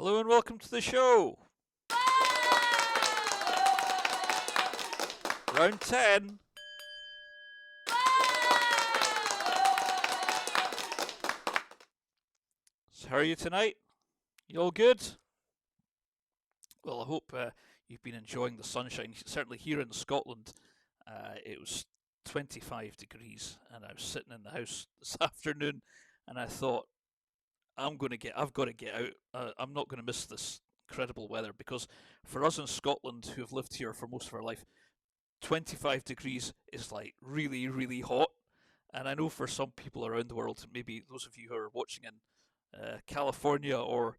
Hello and welcome to the show. Round 10. So how are you tonight? You all good? Well, I hope you've been enjoying the sunshine. Certainly here in Scotland, it was 25 degrees, and I was sitting in the house this afternoon, and I thought, I've got to get out. I'm not going to miss this incredible weather because for us in Scotland who have lived here for most of our life, 25 degrees is like really, really hot. And I know for some people around the world, maybe those of you who are watching in California or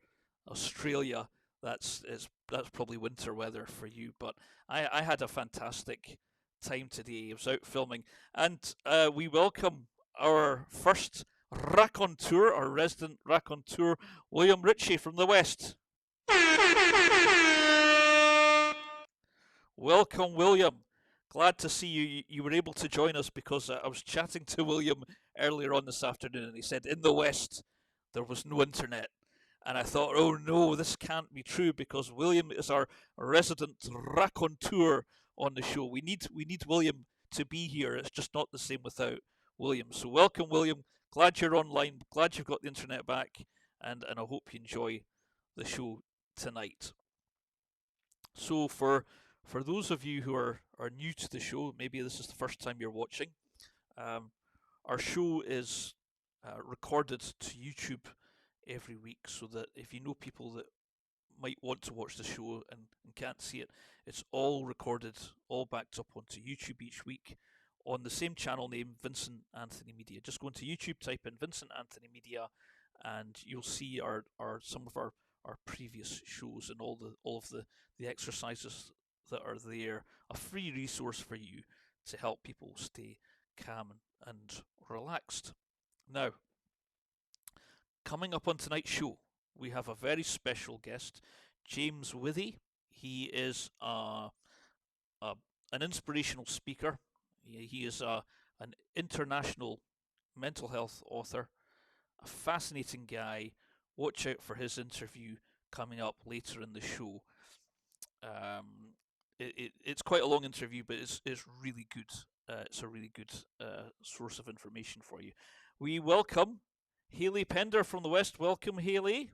Australia, that's probably winter weather for you. But I had a fantastic time today. I was out filming, and we welcome our first raconteur, our resident raconteur, William Ritchie from the West. Welcome, William. Glad to see you. You were able to join us because I was chatting to William earlier on this afternoon, and he said in the West there was no internet. And I thought, oh no, this can't be true because William is our resident raconteur on the show. We need William to be here. It's just not the same without William. So welcome, William. Glad you're online. Glad you've got the internet back, and I hope you enjoy the show tonight. So for those of you who are new to the show, maybe this is the first time you're watching, um, our show is recorded to YouTube every week so that if you know people that might want to watch the show and can't see it, it's all recorded, all backed up onto YouTube each week on the same channel name, Vincent Anthony Media. Just go into YouTube, type in Vincent Anthony Media, and you'll see our some of our previous shows and all of the exercises that are there, a free resource for you to help people stay calm and relaxed. Now, coming up on tonight's show, we have a very special guest, James Withey. He is an inspirational speaker. He is an international mental health author, a fascinating guy. Watch out for his interview coming up later in the show. It's quite a long interview, but it's really good. It's a really good source of information for you. We welcome Hayley Pender from the West. Welcome, Hayley.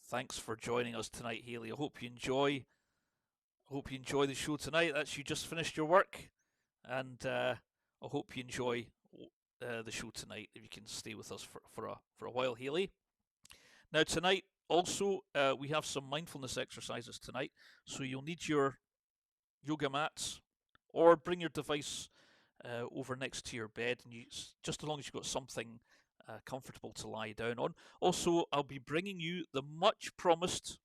Thanks for joining us tonight, Hayley. I hope you enjoy. Hope you enjoy the show tonight. That's you just finished your work, and I hope you enjoy the show tonight. If you can stay with us for a while, Hayley. Now tonight also we have some mindfulness exercises tonight, so you'll need your yoga mats or bring your device over next to your bed, and just as long as you've got something comfortable to lie down on. Also, I'll be bringing you the much promised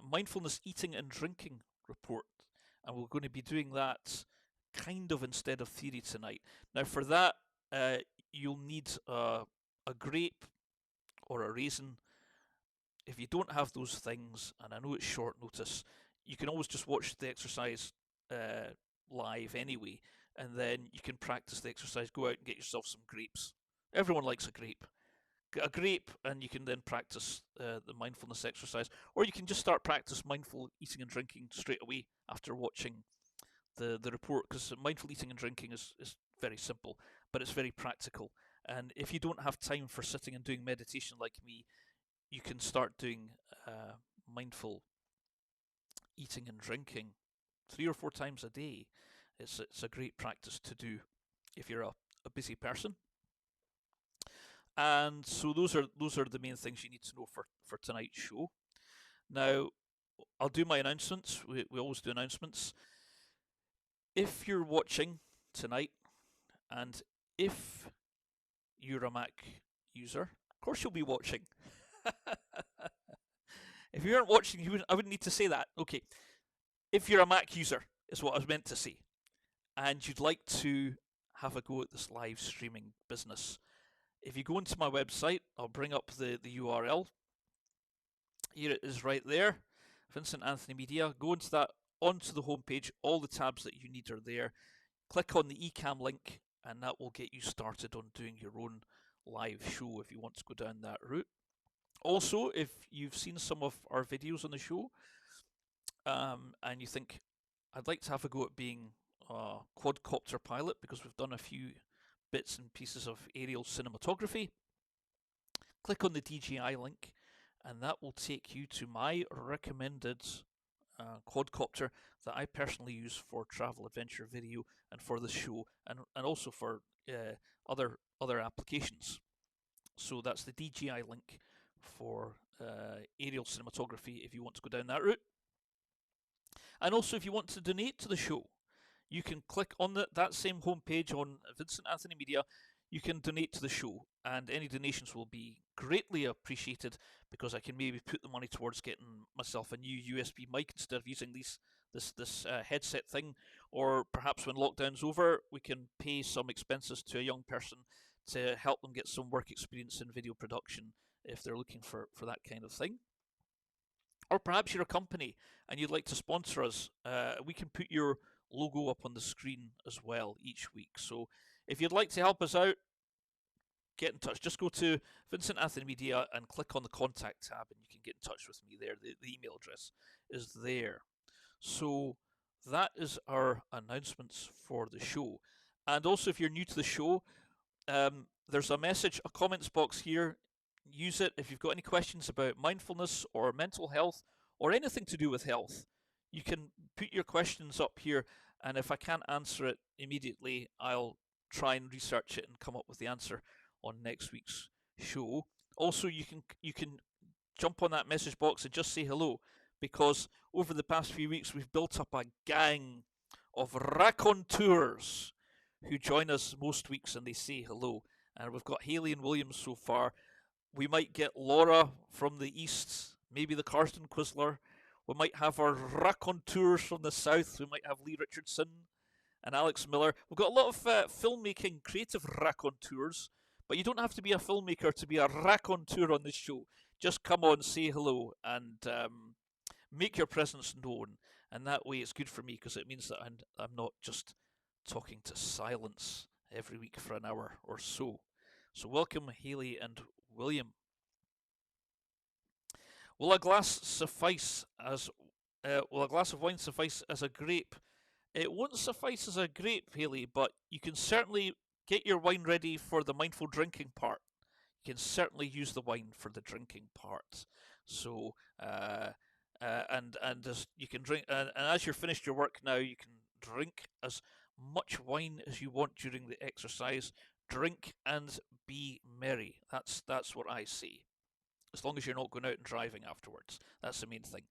mindfulness eating and drinking report, and we're going to be doing that kind of instead of theory tonight. Now, for that, you'll need a grape or a raisin. If you don't have those things, and I know it's short notice, you can always just watch the exercise live anyway, and then you can practice the exercise. Go out and get yourself some grapes. Everyone likes a grape. Get a grape, and you can then practice the mindfulness exercise, or you can just start practice mindful eating and drinking straight away after watching the report, because mindful eating and drinking is very simple, but it's very practical. And if you don't have time for sitting and doing meditation like me, you can start doing mindful eating and drinking 3 or 4 times a day. It's a great practice to do if you're a busy person. And so those are the main things you need to know for tonight's show. Now, I'll do my announcements. We always do announcements. If you're watching tonight, and if you're a Mac user, of course you'll be watching. If you weren't watching, I wouldn't need to say that. Okay. If you're a Mac user, is what I was meant to say, and you'd like to have a go at this live streaming business, if you go into my website, I'll bring up the URL. Here it is right there, Vincent Anthony Media. Go into that, onto the homepage. All the tabs that you need are there. Click on the eCam link, and that will get you started on doing your own live show if you want to go down that route. Also, if you've seen some of our videos on the show, and you think, I'd like to have a go at being a quadcopter pilot because we've done a few bits and pieces of aerial cinematography, click on the DJI link and that will take you to my recommended quadcopter that I personally use for travel adventure video and for the show, and also for other applications. So that's the DJI link for aerial cinematography if you want to go down that route. And also, if you want to donate to the show, you can click on that same homepage on Vincent Anthony Media. You can donate to the show, and any donations will be greatly appreciated because I can maybe put the money towards getting myself a new USB mic instead of using this headset thing. Or perhaps when lockdown's over, we can pay some expenses to a young person to help them get some work experience in video production if they're looking for that kind of thing. Or perhaps you're a company and you'd like to sponsor us. We can put your logo up on the screen as well each week. So if you'd like to help us out, get in touch. Just go to Vincent Anthony Media and click on the contact tab and you can get in touch with me there. The email address is there. So that is our announcements for the show. And also, if you're new to the show, there's a comments box here. Use it if you've got any questions about mindfulness or mental health or anything to do with health. You can put your questions up here, and if I can't answer it immediately, I'll try and research it and come up with the answer on next week's show. Also, you can jump on that message box and just say hello, because over the past few weeks we've built up a gang of raconteurs who join us most weeks and they say hello. And we've got Haley and William so far. We might get Laura from the east, maybe the Karsten Quisler. We might have our raconteurs from the south. We might have Lee Richardson and Alex Miller. We've got a lot of filmmaking creative raconteurs, but you don't have to be a filmmaker to be a raconteur on this show. Just come on, say hello, and make your presence known. And that way it's good for me because it means that I'm not just talking to silence every week for an hour or so. So welcome, Haley and William. Will a glass of wine suffice as a grape? It won't suffice as a grape, Haley, but you can certainly get your wine ready for the mindful drinking part. You can certainly use the wine for the drinking part. So, and as you can drink, and as you're finished your work now, you can drink as much wine as you want during the exercise. Drink and be merry. That's what I see. As long as you're not going out and driving afterwards. That's the main thing.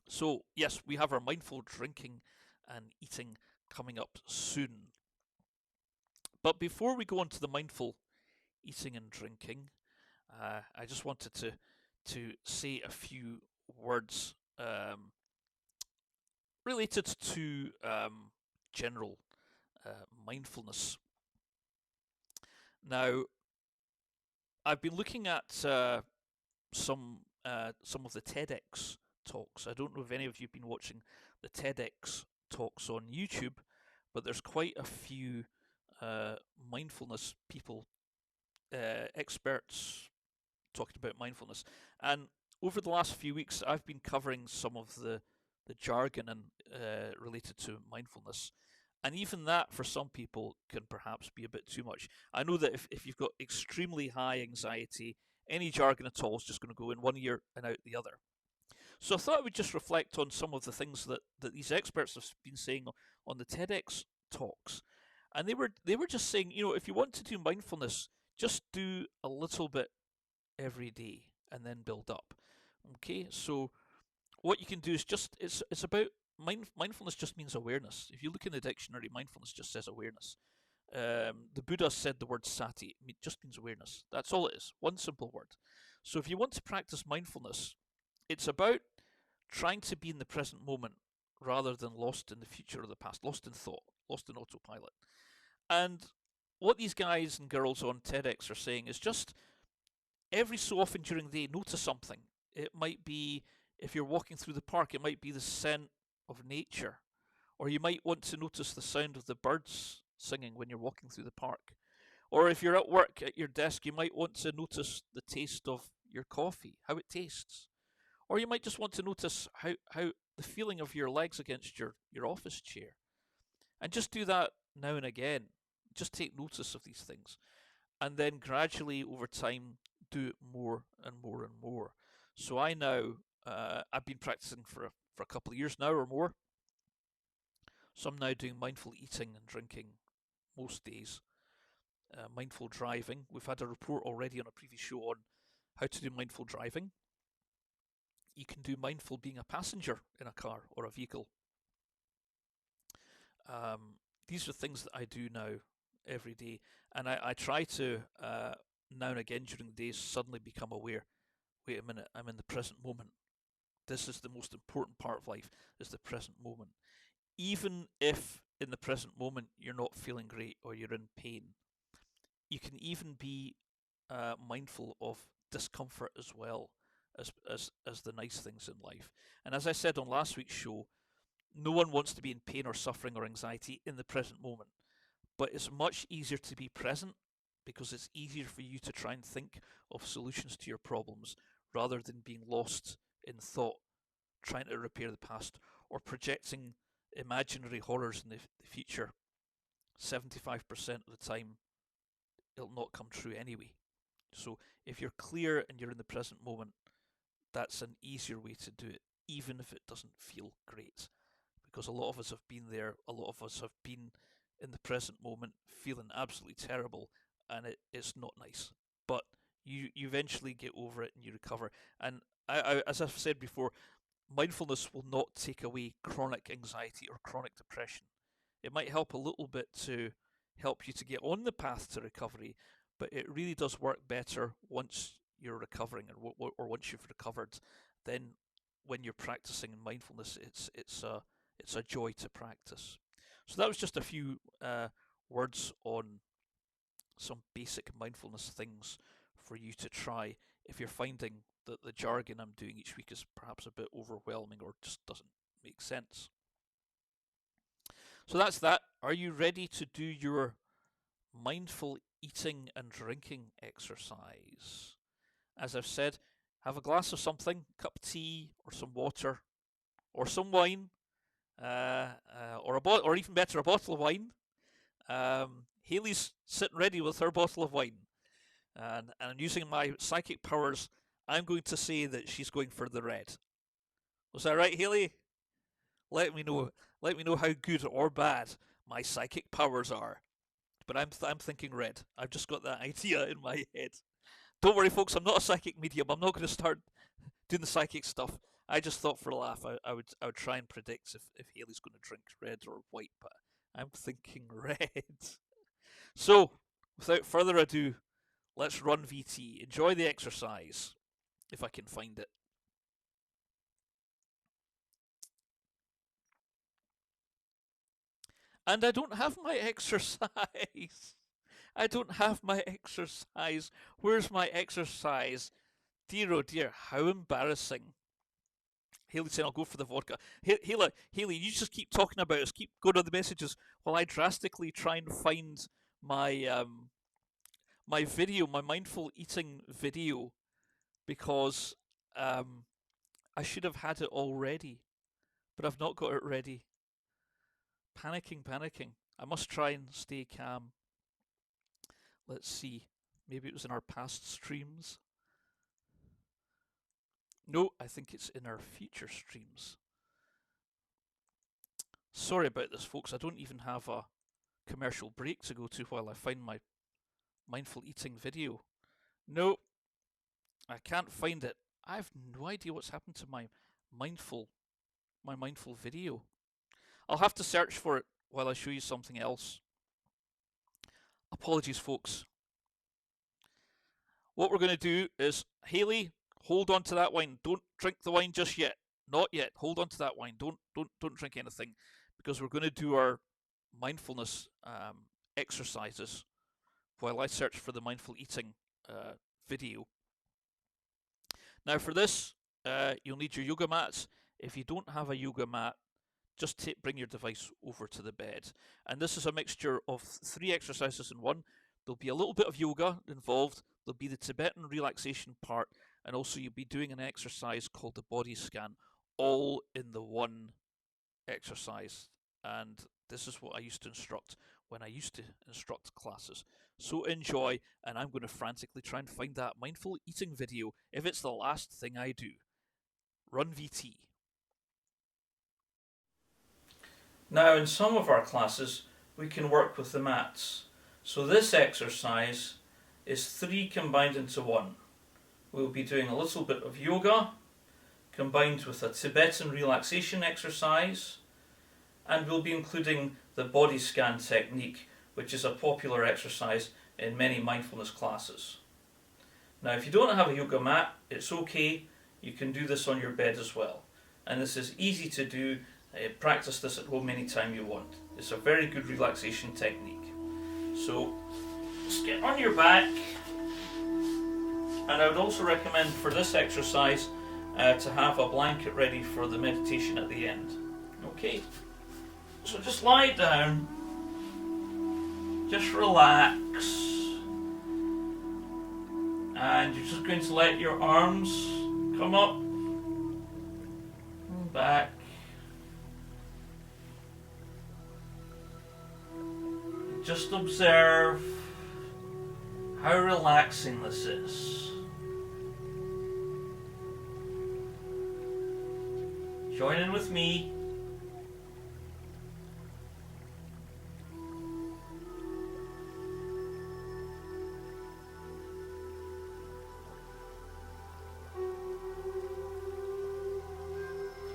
So, yes, we have our mindful drinking and eating coming up soon. But before we go on to the mindful eating and drinking, I just wanted to say a few words related to general mindfulness. Now, I've been looking at some of the TEDx talks. I don't know if any of you have been watching the TEDx talks on YouTube, but there's quite a few mindfulness people, experts talking about mindfulness. And over the last few weeks, I've been covering some of the jargon and related to mindfulness. And even that, for some people, can perhaps be a bit too much. I know that if you've got extremely high anxiety, any jargon at all is just going to go in one ear and out the other. So I thought I would just reflect on some of the things that these experts have been saying on the TEDx talks. And they were just saying, if you want to do mindfulness, just do a little bit every day and then build up. Okay, so what you can do is it's about mindfulness just means awareness. If you look in the dictionary, mindfulness just says awareness. The Buddha said the word sati. It just means awareness. That's all it is. One simple word. So if you want to practice mindfulness, it's about trying to be in the present moment rather than lost in the future or the past, lost in thought, lost in autopilot. And what these guys and girls on TEDx are saying is just every so often during the day, notice something. It might be, if you're walking through the park, it might be the scent of nature. Or you might want to notice the sound of the birds singing when you're walking through the park. Or if you're at work at your desk, you might want to notice the taste of your coffee, how it tastes. Or you might just want to notice how the feeling of your legs against your office chair. And just do that now and again. Just take notice of these things. And then gradually over time, do it more and more and more. So I now, I've been practicing for a couple of years now or more. So I'm now doing mindful eating and drinking most days. Mindful driving. We've had a report already on a previous show on how to do mindful driving. You can do mindful being a passenger in a car or a vehicle. These are things that I do now every day, and I try to now and again during the days suddenly become aware. Wait a minute, I'm in the present moment. This is the most important part of life, is the present moment. Even if in the present moment you're not feeling great or you're in pain, you can even be mindful of discomfort as well as the nice things in life. And as I said on last week's show, no one wants to be in pain or suffering or anxiety in the present moment. But it's much easier to be present because it's easier for you to try and think of solutions to your problems rather than being lost in thought, trying to repair the past or projecting imaginary horrors in the future. 75% of the time, it'll not come true anyway. So if you're clear and you're in the present moment, that's an easier way to do it, even if it doesn't feel great. Because a lot of us have been there, a lot of us have been in the present moment feeling absolutely terrible, and it's not nice. But you eventually get over it and you recover. And as I've said before, mindfulness will not take away chronic anxiety or chronic depression. It might help a little bit to help you to get on the path to recovery, but it really does work better once you're recovering or once you've recovered. Then when you're practicing mindfulness, it's a joy to practice. So that was just a few words on some basic mindfulness things for you to try if you're finding that the jargon I'm doing each week is perhaps a bit overwhelming or just doesn't make sense. So that's that. Are you ready to do your mindful eating and drinking exercise? As I've said, have a glass of something, cup of tea or some water or some wine, or even better, a bottle of wine. Haley's sitting ready with her bottle of wine, and using my psychic powers, I'm going to say that she's going for the red. Was that right, Haley? Let me know. Let me know how good or bad my psychic powers are. But I'm thinking red. I've just got that idea in my head. Don't worry, folks. I'm not a psychic medium. I'm not going to start doing the psychic stuff. I just thought for a laugh I would try and predict if Haley's going to drink red or white, but I'm thinking red. So, without further ado, let's run VT. Enjoy the exercise, if I can find it. And I don't have my exercise. I don't have my exercise. Where's my exercise? Dear oh dear, how embarrassing. Haley saying I'll go for the vodka. Haley, you just keep talking about us. Keep going on the messages while I drastically try and find my my video, my mindful eating video, because I should have had it already, but I've not got it ready. Panicking. I must try and stay calm. Let's see. Maybe it was in our past streams. No, I think it's in our future streams. Sorry about this, folks. I don't even have a commercial break to go to while I find my mindful eating video. No, I can't find it. I have no idea what's happened to my mindful video. I'll have to search for it while I show you something else. Apologies, folks. What we're going to do is, Haley, hold on to that wine. Don't drink the wine just yet. Not yet. Hold on to that wine. Don't drink anything, because we're going to do our mindfulness exercises while I search for the mindful eating video. Now for this, you'll need your yoga mats. If you don't have a yoga mat, just bring your device over to the bed. And this is a mixture of 3 exercises in one. There'll be a little bit of yoga involved. There'll be the Tibetan relaxation part, and also you'll be doing an exercise called the body scan, all in the one exercise. And this is what I used to instruct when I used to instruct classes. So enjoy, and I'm going to frantically try and find that mindful eating video if it's the last thing I do. Run VT. Now, in some of our classes, we can work with the mats. So this exercise is 3 combined into 1. We'll be doing a little bit of yoga combined with a Tibetan relaxation exercise, and we'll be including the body scan technique, which is a popular exercise in many mindfulness classes. Now, if you don't have a yoga mat, it's okay. You can do this on your bed as well. And this is easy to do. Practice this at home anytime you want. It's a very good relaxation technique. So, just get on your back. And I would also recommend for this exercise to have a blanket ready for the meditation at the end. Okay? So just lie down. Just relax. And you're just going to let your arms come up and back. Just observe how relaxing this is. Join in with me.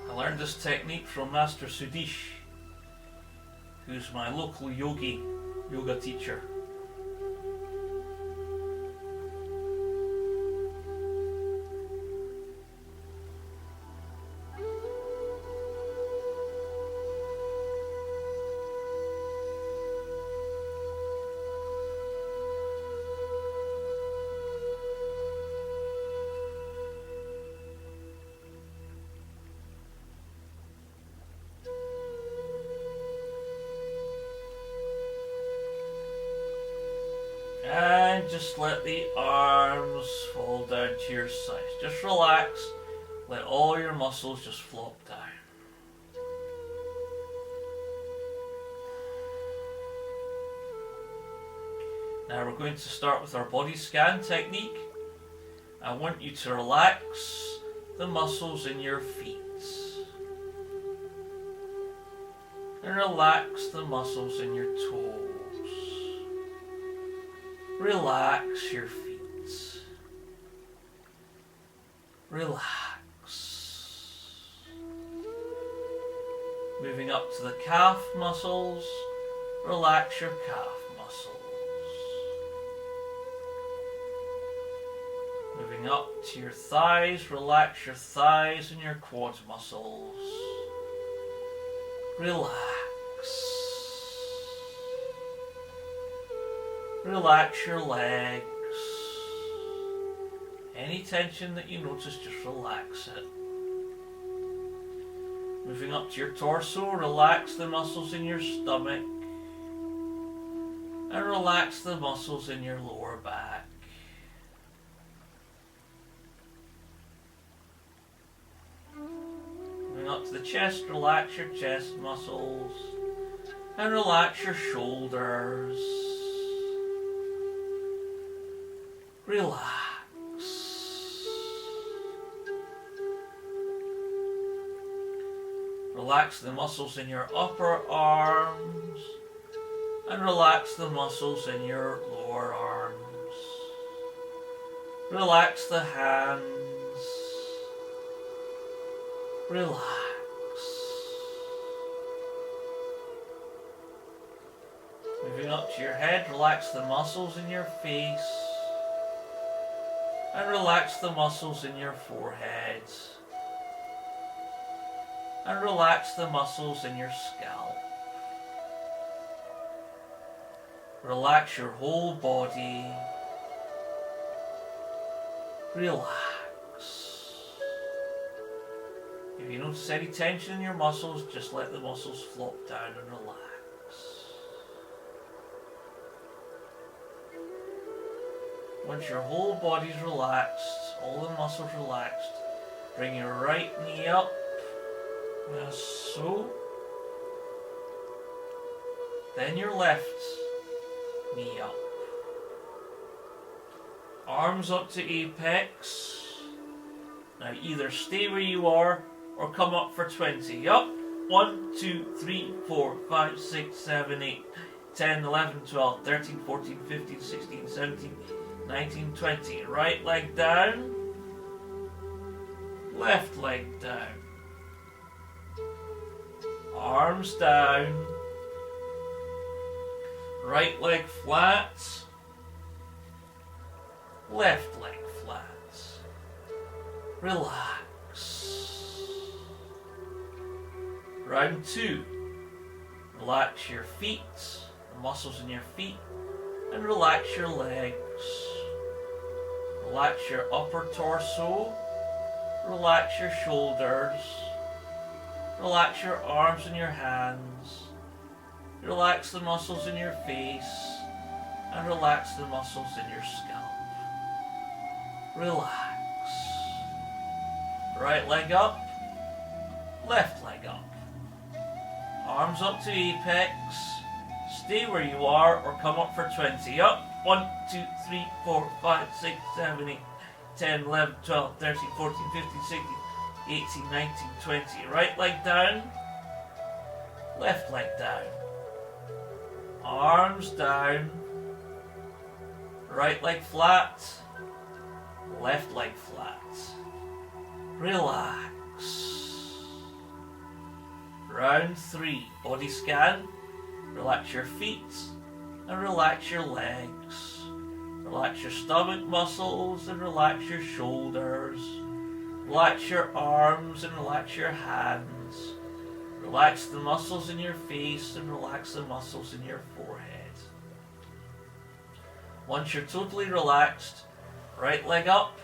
I learned this technique from Master Sudish, who's my local yoga teacher. And just let the arms fall down to your sides. Just relax. Let all your muscles just flop down. Now we're going to start with our body scan technique. I want you to relax the muscles in your feet. And relax the muscles in your toes. Relax your feet. Relax. Moving up to the calf muscles. Relax your calf muscles. Moving up to your thighs. Relax your thighs and your quad muscles. Relax. Relax your legs. Any tension that you notice, just relax it. Moving up to your torso, relax the muscles in your stomach. And relax the muscles in your lower back. Moving up to the chest, relax your chest muscles. And relax your shoulders. Relax. Relax the muscles in your upper arms and relax the muscles in your lower arms. Relax the hands. Relax. Moving up to your head, relax the muscles in your face. And relax the muscles in your forehead. And relax the muscles in your scalp. Relax your whole body. Relax. If you notice any tension in your muscles, just let the muscles flop down and relax. Once your whole body's relaxed, all the muscles relaxed, bring your right knee up, as so. Then your left knee up. Arms up to apex. Now either stay where you are or come up for 20. Up. 1, 2, 3, 4, 5, 6, 7, 8, 10, 11, 12, 13, 14, 15, 16, 17, 19, 20. Right leg down. Left leg down. Arms down. Right leg flat. Left leg flat. Relax. Round 2. Relax your feet, the muscles in your feet, and relax your legs. Relax your upper torso. Relax your shoulders. Relax your arms and your hands. Relax the muscles in your face. And relax the muscles in your scalp. Relax. Right leg up. Left leg up. Arms up to apex. Stay where you are or come up for 20. Up. 1, 2, 3, 4, 5, 6, 7, 8, 10, 11, 12, 13, 14, 15, 16, 18, 19, 20. Right leg down. Left leg down. Arms down. Right leg flat. Left leg flat. Relax. Round 3. Body scan. Relax your feet and relax your legs. Relax your stomach muscles and relax your shoulders. Relax your arms and relax your hands. Relax the muscles in your face and relax the muscles in your forehead. Once you're totally relaxed, right leg up,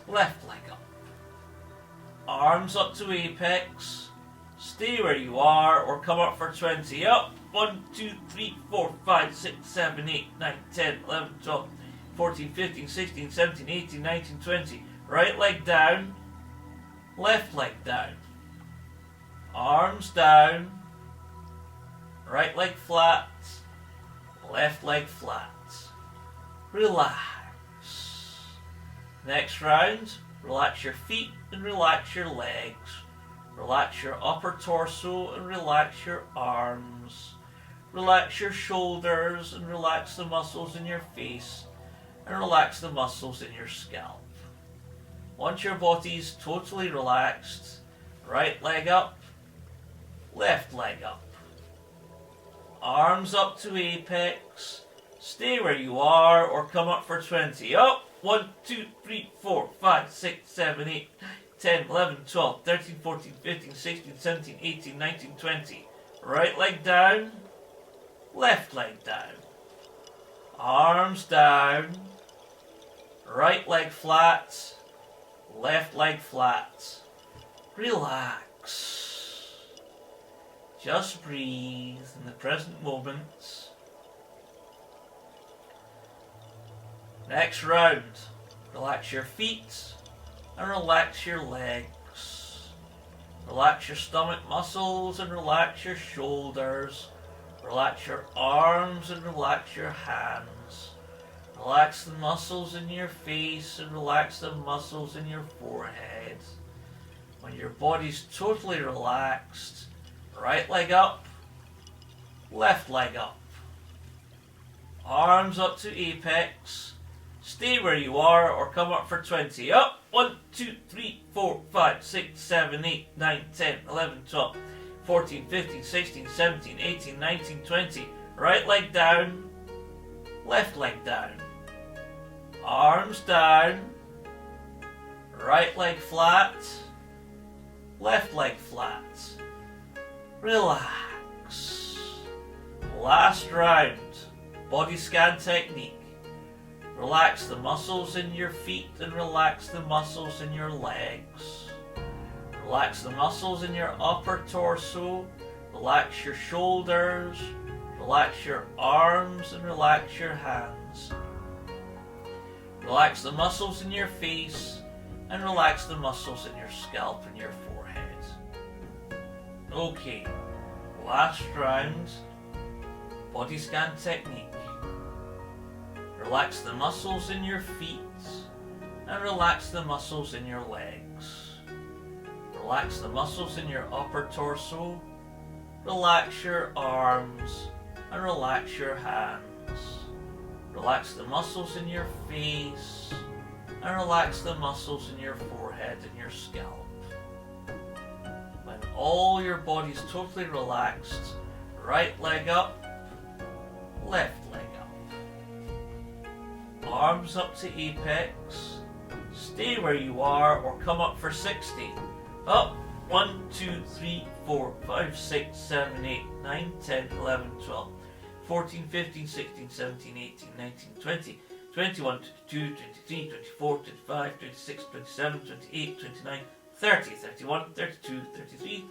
left leg up. Arms up to apex. Stay where you are or come up for 20. Up. 1, 2, 3, 4, 5, 6, 7, 8, 9, 10, 11, 12, 14, 15, 16, 17, 18, 19, 20. Right leg down. Left leg down. Arms down. Right leg flat. Left leg flat. Relax. Next round, relax your feet and relax your legs. Relax your upper torso and relax your arms. Relax your shoulders and relax the muscles in your face and relax the muscles in your scalp. Once your body's totally relaxed, right leg up, left leg up. Arms up to apex. Stay where you are or come up for 20. Up. 1, 2, 3, 4, 5, 6, 7, 8, 10, 11, 12, 13, 14, 15, 16, 17, 18, 19, 20. Right leg down. Left leg down. Arms down. Right leg flat. Left leg flat. Relax. Just breathe in the present moment. Next round. Relax your feet and relax your legs. Relax your stomach muscles and relax your shoulders. Relax your arms and relax your hands. Relax the muscles in your face and relax the muscles in your forehead. When your body's totally relaxed, right leg up, left leg up. Arms up to apex. Stay where you are or come up for 20. Up. 1, 2, 3, 4, 5, 6, 7, 8, 9, 10, 11, 12, 14, 15, 16, 17, 18, 19, 20. Right leg down. Left leg down. Arms down. Right leg flat. Left leg flat. Relax. Last round. Body scan technique. Relax the muscles in your feet and relax the muscles in your legs. Relax the muscles in your upper torso. Relax your shoulders. Relax your arms and relax your hands. Relax the muscles in your face and relax the muscles in your scalp and your forehead. Okay, last round, body scan technique. Relax the muscles in your feet and relax the muscles in your legs. Relax the muscles in your upper torso, relax your arms and relax your hands. Relax the muscles in your face and relax the muscles in your forehead and your scalp. When all your body's totally relaxed, right leg up, left leg up. Arms up to apex. Stay where you are or come up for 60. Up. 1, 2, 3, 4, 5, 6, 7, 8, 9, 10, 11, 12, 14, 15, 16, 17, 18, 19, 20, 21, 22, 23, 24, 25, 26, 27, 28, 29, 30, 31, 32, 33,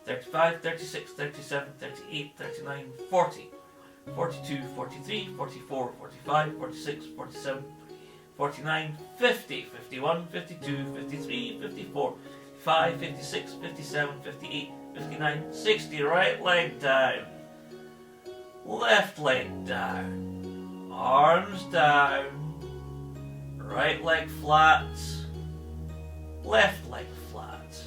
35, 36, 37, 38, 39, 40, 42, 43, 44, 45, 46, 47, 49, 50, 51, 52, 53, 54, 55, 56, 57, 58, 59, 60. Right leg down. Left leg down. Arms down. Right leg flat. Left leg flat.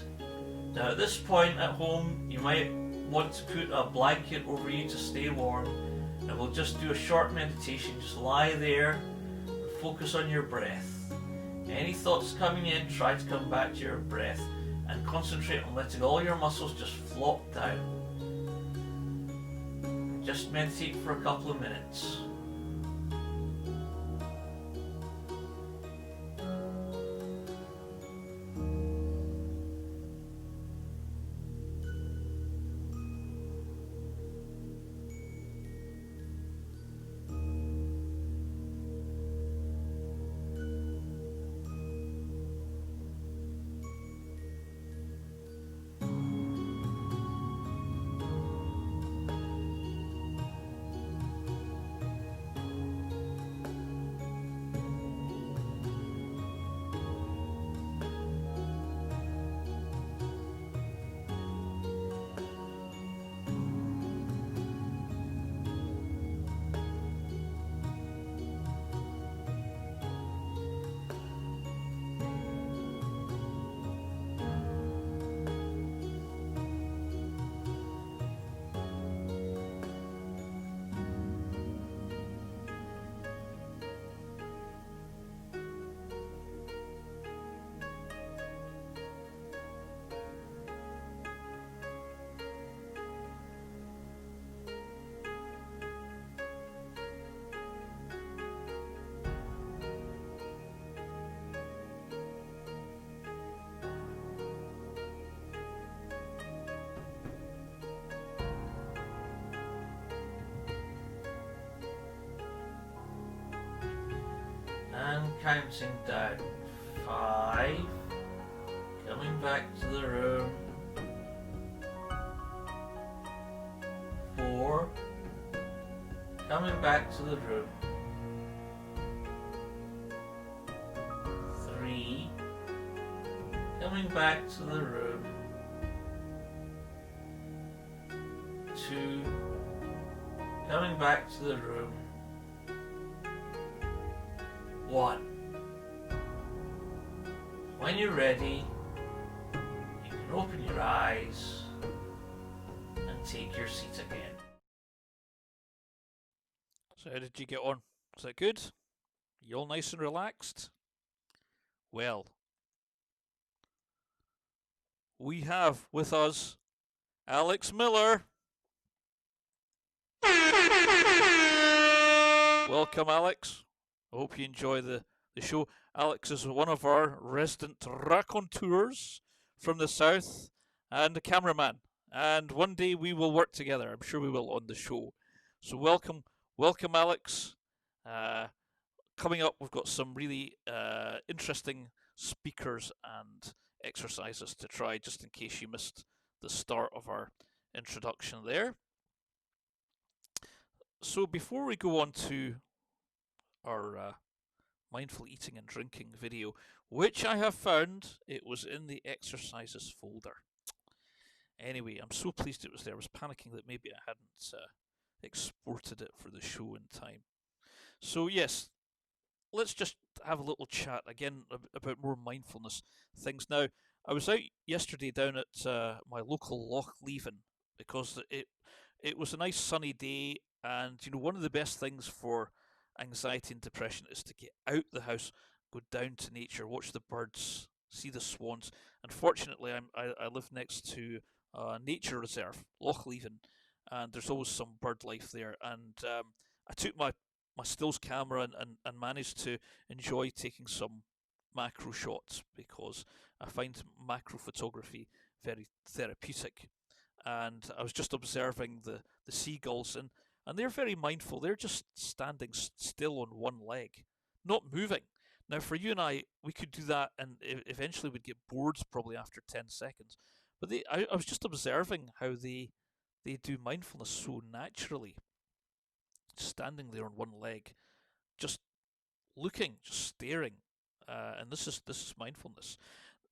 Now at this point at home, you might want to put a blanket over you to stay warm. And we'll just do a short meditation. Just lie there and focus on your breath. Any thoughts coming in, try to come back to your breath and concentrate on letting all your muscles just flop down. Just meditate for a couple of minutes. And counting down. 5. Coming back to the room. 4. Coming back to the room. 3. Coming back to the room. 2. Coming back to the room. 1. When you're ready, you can open your eyes and take your seat again. So how did you get on? Was that good? You all nice and relaxed? Well, we have with us Alex Miller. Welcome, Alex. I hope you enjoy the show. Alex is one of our resident raconteurs from the south and a cameraman. And one day we will work together. I'm sure we will on the show. So welcome, Alex. Coming up, we've got some really interesting speakers and exercises to try, just in case you missed the start of our introduction there. So before we go on to our mindful eating and drinking video, which I have found it was in the exercises folder. Anyway, I'm so pleased it was there. I was panicking that maybe I hadn't exported it for the show in time. So yes, let's just have a little chat again about more mindfulness things. Now, I was out yesterday down at my local Loch Leven because it was a nice sunny day, and one of the best things for anxiety and depression is to get out the house, go down to nature, watch the birds, see the swans. Unfortunately, I live next to a nature reserve, Loch Leven, and there's always some bird life there. And I took my stills camera and managed to enjoy taking some macro shots because I find macro photography very therapeutic. And I was just observing the seagulls, and they're very mindful. They're just standing still on one leg, not moving. Now, for you and I, we could do that, and eventually we'd get bored probably after 10 seconds. But I was just observing how they do mindfulness so naturally, standing there on one leg, just looking, just staring, and this is mindfulness.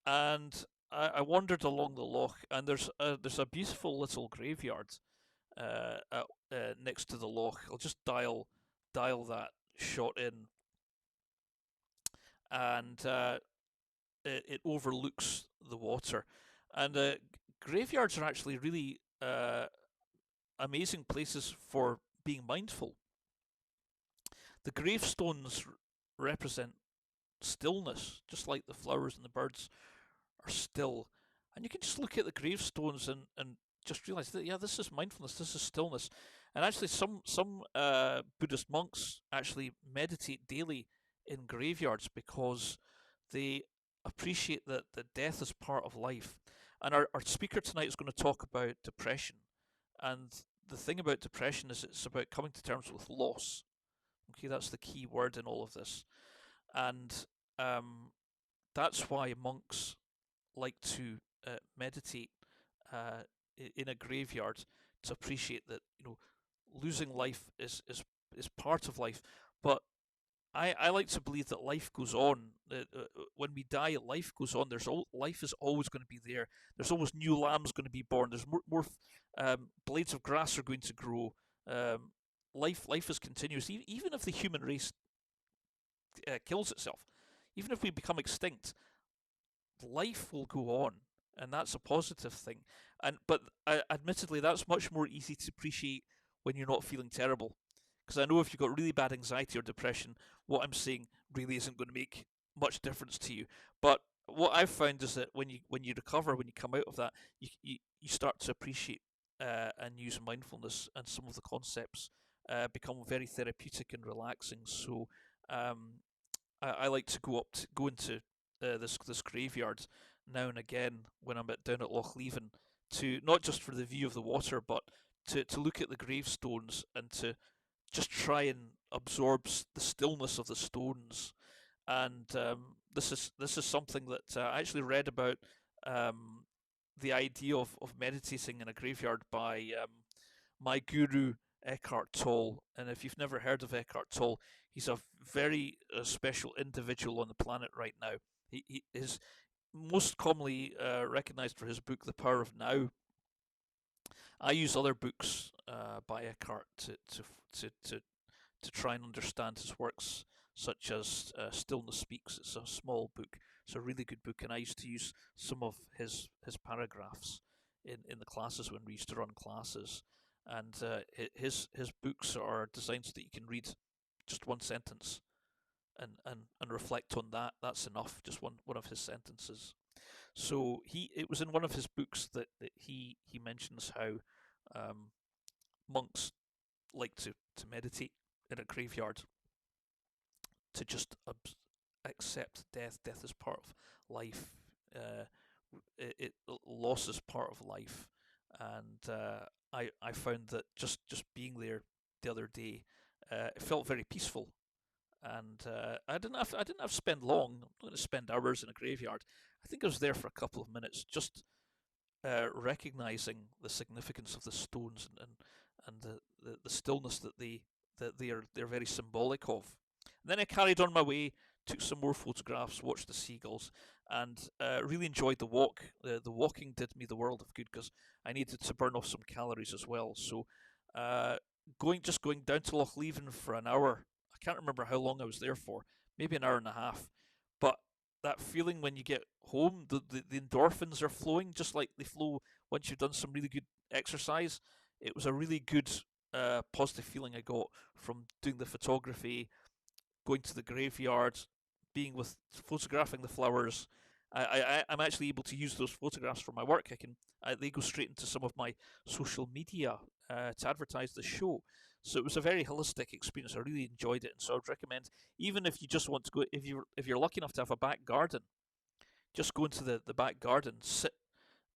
And I wandered along the loch, and there's a beautiful little graveyard next to the loch. I'll just dial that shot in, and it overlooks the water. And graveyards are actually really amazing places for being mindful. The gravestones represent stillness, just like the flowers and the birds are still. And you can just look at the gravestones and just realize that, yeah, this is mindfulness, this is stillness. And actually, some Buddhist monks actually meditate daily in graveyards because they appreciate that death is part of life. And our speaker tonight is going to talk about depression. And the thing about depression is it's about coming to terms with loss. Okay, that's the key word in all of this. And that's why monks like to meditate uh, in a graveyard to appreciate that losing life is part of life. But I like to believe that life goes on. When we die, life goes on. Life is always going to be there. There's always new lambs going to be born. There's more blades of grass are going to grow. Life is continuous. Even if the human race kills itself, even if we become extinct, life will go on, and that's a positive thing. But admittedly, that's much more easy to appreciate when you're not feeling terrible. Because I know if you've got really bad anxiety or depression, what I'm saying really isn't going to make much difference to you. But what I've found is that when you recover, when you come out of that, you start to appreciate and use mindfulness, and some of the concepts become very therapeutic and relaxing. So I like to go into this graveyard now and again when I'm down at Loch Leven, to not just for the view of the water, but to look at the gravestones and to just try and absorb the stillness of the stones. And this is something that I actually read about, the idea of meditating in a graveyard by my guru Eckhart Tolle. And if you've never heard of Eckhart Tolle, he's a very special individual on the planet right now. He is most commonly recognized for his book The Power of Now. I use other books by Eckhart to try and understand his works, such as Stillness Speaks. It's a small book. It's a really good book, and I used to use some of his paragraphs in the classes when we used to run classes. And his books are designed so that you can read just one sentence and reflect on that. That's enough, just one of his sentences. So it was in one of his books that he mentions how monks like to meditate in a graveyard, to just accept death. Death is part of life. Loss is part of life, and I found that just being there the other day, it felt very peaceful. And I didn't have to spend long. I'm not going to spend hours in a graveyard. I think I was there for a couple of minutes, just recognizing the significance of the stones and the stillness that they're very symbolic of. And then I carried on my way took some more photographs, watched the seagulls, and really enjoyed the walk. The walking did me the world of good because I needed to burn off some calories as well. So going down to Loch Leven for an hour. I can't remember how long I was there for. Maybe an hour and a half. But that feeling when you get home, the endorphins are flowing just like they flow once you've done some really good exercise. It was a really good positive feeling I got from doing the photography, going to the graveyard, photographing the flowers. I'm actually able to use those photographs for my work. They go straight into some of my social media to advertise the show. So it was a very holistic experience. I really enjoyed it, and so I'd recommend, even if you just want to go, if you're lucky enough to have a back garden, just go into the back garden, sit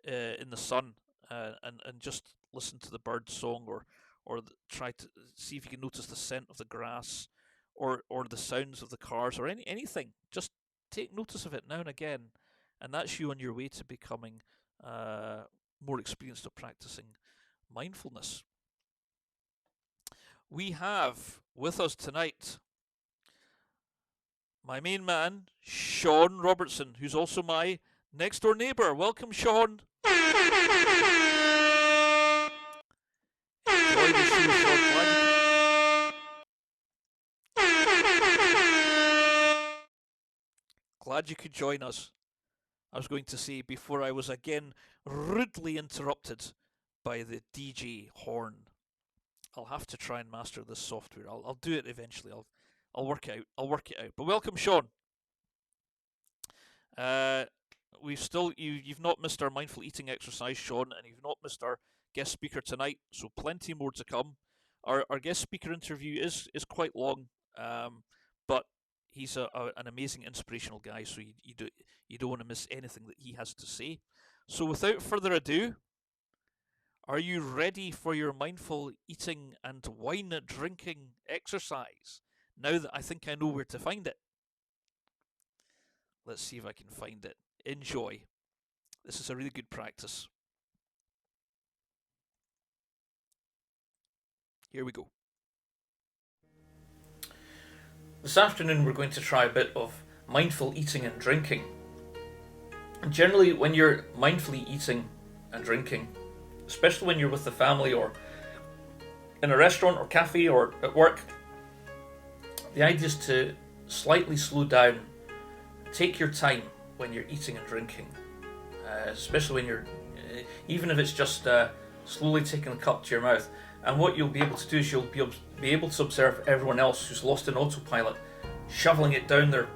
in the sun, and just listen to the bird song, or try to see if you can notice the scent of the grass, or the sounds of the cars, or anything. Just take notice of it now and again, and that's you on your way to becoming more experienced at practicing mindfulness. We have with us tonight my main man, Sean Robertson, who's also my next door neighbour. Welcome, Sean. Enjoy the show, Sean. Glad you could join us. I was going to say before I was again rudely interrupted by the DJ horn. I'll have to try and master this software. I'll do it eventually. I'll work it out. But welcome, Sean. You've not missed our mindful eating exercise, Sean, and you've not missed our guest speaker tonight. So plenty more to come. Our guest speaker interview is quite long, but he's an amazing, inspirational guy. So you don't want to miss anything that he has to say. So without further ado, are you ready for your mindful eating and wine drinking exercise? Now that I think I know where to find it. Let's see if I can find it. Enjoy. This is a really good practice. Here we go. This afternoon we're going to try a bit of mindful eating and drinking. Generally, when you're mindfully eating and drinking, especially when you're with the family or in a restaurant or cafe or at work, the idea is to slightly slow down, take your time when you're eating and drinking, especially when you're, even if it's just slowly taking a cup to your mouth. And what you'll be able to do is you'll be able to observe everyone else who's lost in autopilot, shoveling it down their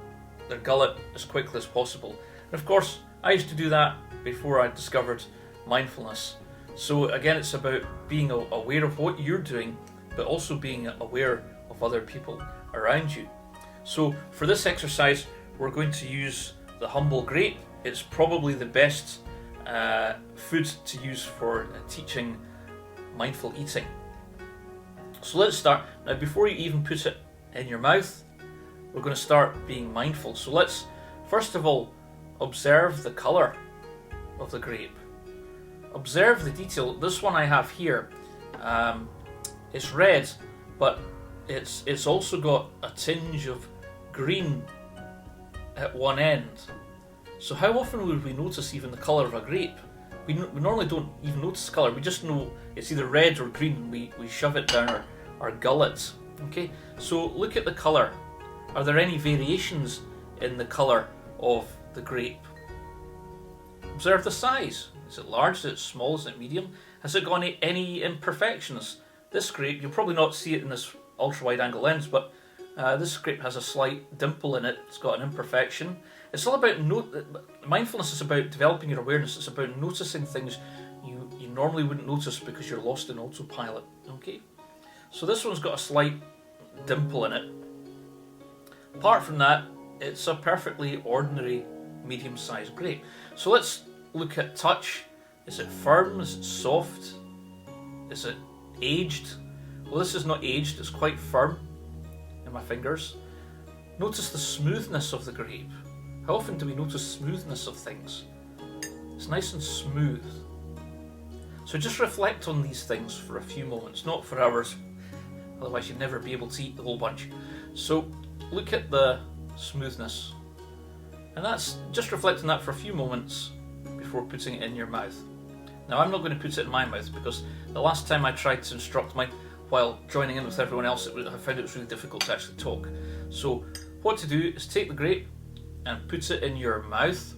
gullet as quickly as possible. And of course, I used to do that before I discovered mindfulness. So again, it's about being aware of what you're doing, but also being aware of other people around you. So for this exercise, we're going to use the humble grape. It's probably the best food to use for teaching mindful eating. So let's start. Now, before you even put it in your mouth, we're going to start being mindful. So let's, first of all, observe the colour of the grape. Observe the detail. This one I have here, it's red, but it's also got a tinge of green at one end. So how often would we notice even the colour of a grape? We normally don't even notice colour. We just know it's either red or green, and we shove it down our gullets. Okay, so look at the colour. Are there any variations in the colour of the grape? Observe the size. Is it large? Is it small? Is it medium? Has it got any imperfections? This grape, you'll probably not see it in this ultra-wide angle lens, but this grape has a slight dimple in it. It's got an imperfection. It's all about mindfulness is about developing your awareness. It's about noticing things you normally wouldn't notice because you're lost in autopilot. Okay, so this one's got a slight dimple in it. Apart from that, it's a perfectly ordinary medium-sized grape. So let's look at touch. Is it firm? Is it soft? Is it aged? Well, this is not aged. It's quite firm in my fingers. Notice the smoothness of the grape. How often do we notice smoothness of things? It's nice and smooth. So just reflect on these things for a few moments, not for hours, otherwise you'd never be able to eat the whole bunch. So look at the smoothness. And that's just reflecting that for a few moments before putting it in your mouth. Now I'm not going to put it in my mouth because the last time I tried to instruct while joining in with everyone else, I found it was really difficult to actually talk. So what to do is take the grape and put it in your mouth.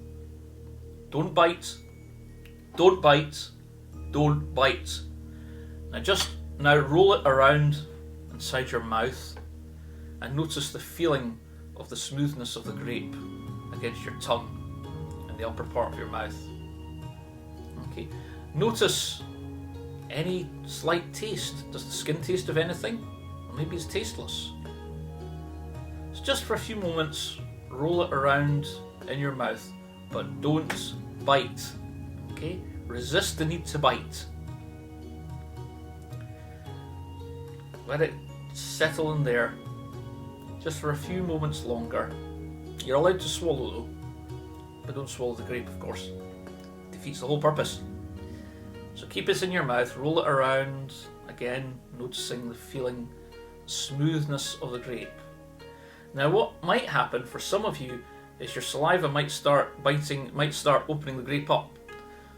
Don't bite. Don't bite. Don't bite. Now roll it around inside your mouth and notice the feeling of the smoothness of the grape against your tongue and the upper part of your mouth. Okay. Notice any slight taste. Does the skin taste of anything? Or maybe it's tasteless. So just for a few moments, roll it around in your mouth, but don't bite. Okay? Resist the need to bite. Let it settle in there just for a few moments longer. You're allowed to swallow though, but don't swallow the grape, of course. It defeats the whole purpose. So keep it in your mouth, roll it around, again noticing the feeling, smoothness of the grape. Now what might happen for some of you is your saliva might start opening the grape up.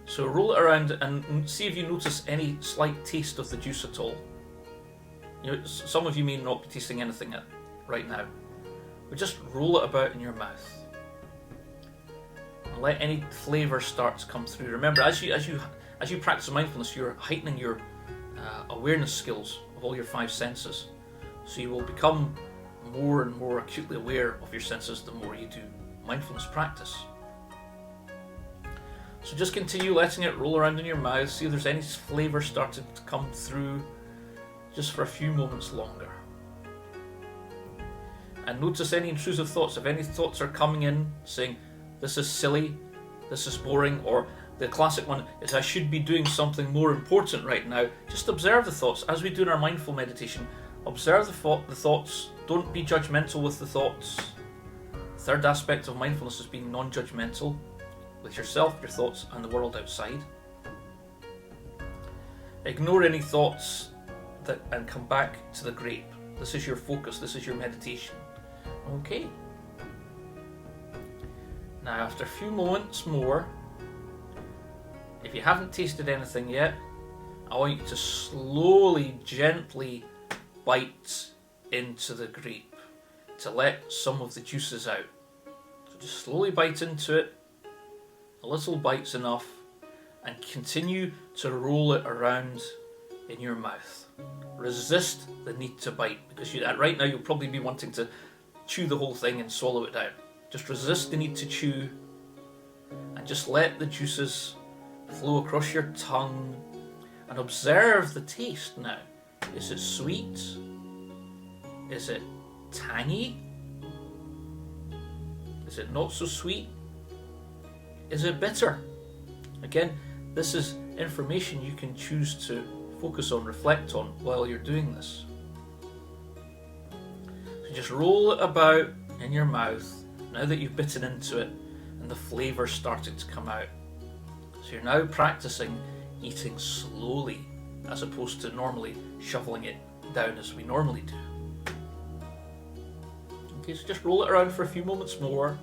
So roll it around and see if you notice any slight taste of the juice at all. Some of you may not be tasting anything right now, but just roll it about in your mouth and let any flavour start to come through. Remember, as you practice mindfulness, you're heightening your awareness skills of all your 5 senses. So you will become more and more acutely aware of your senses the more you do mindfulness practice. So just continue letting it roll around in your mouth. See if there's any flavour starting to come through just for a few moments longer. And notice any intrusive thoughts. If any thoughts are coming in saying, this is silly, this is boring, or the classic one is I should be doing something more important right now, just observe the thoughts. As we do in our mindful meditation, observe the thoughts. Don't be judgmental with the thoughts. The third aspect of mindfulness is being non-judgmental with yourself, your thoughts, and the world outside. Ignore any thoughts and come back to the grape. This is your focus, this is your meditation. Okay. Now after a few moments more, if you haven't tasted anything yet, I want you to slowly, gently bite into the grape to let some of the juices out. So just slowly bite into it, a little bite's enough, and continue to roll it around in your mouth. Resist the need to bite, because right now you'll probably be wanting to chew the whole thing and swallow it down. Just resist the need to chew and just let the juices flow across your tongue and observe the taste now. Is it sweet? Is it tangy? Is it not so sweet? Is it bitter? Again, this is information you can choose to focus on, reflect on while you're doing this. So just roll it about in your mouth now that you've bitten into it and the flavour started to come out. So you're now practicing eating slowly as opposed to normally shoveling it down as we normally do. Okay, so just roll it around for a few moments more.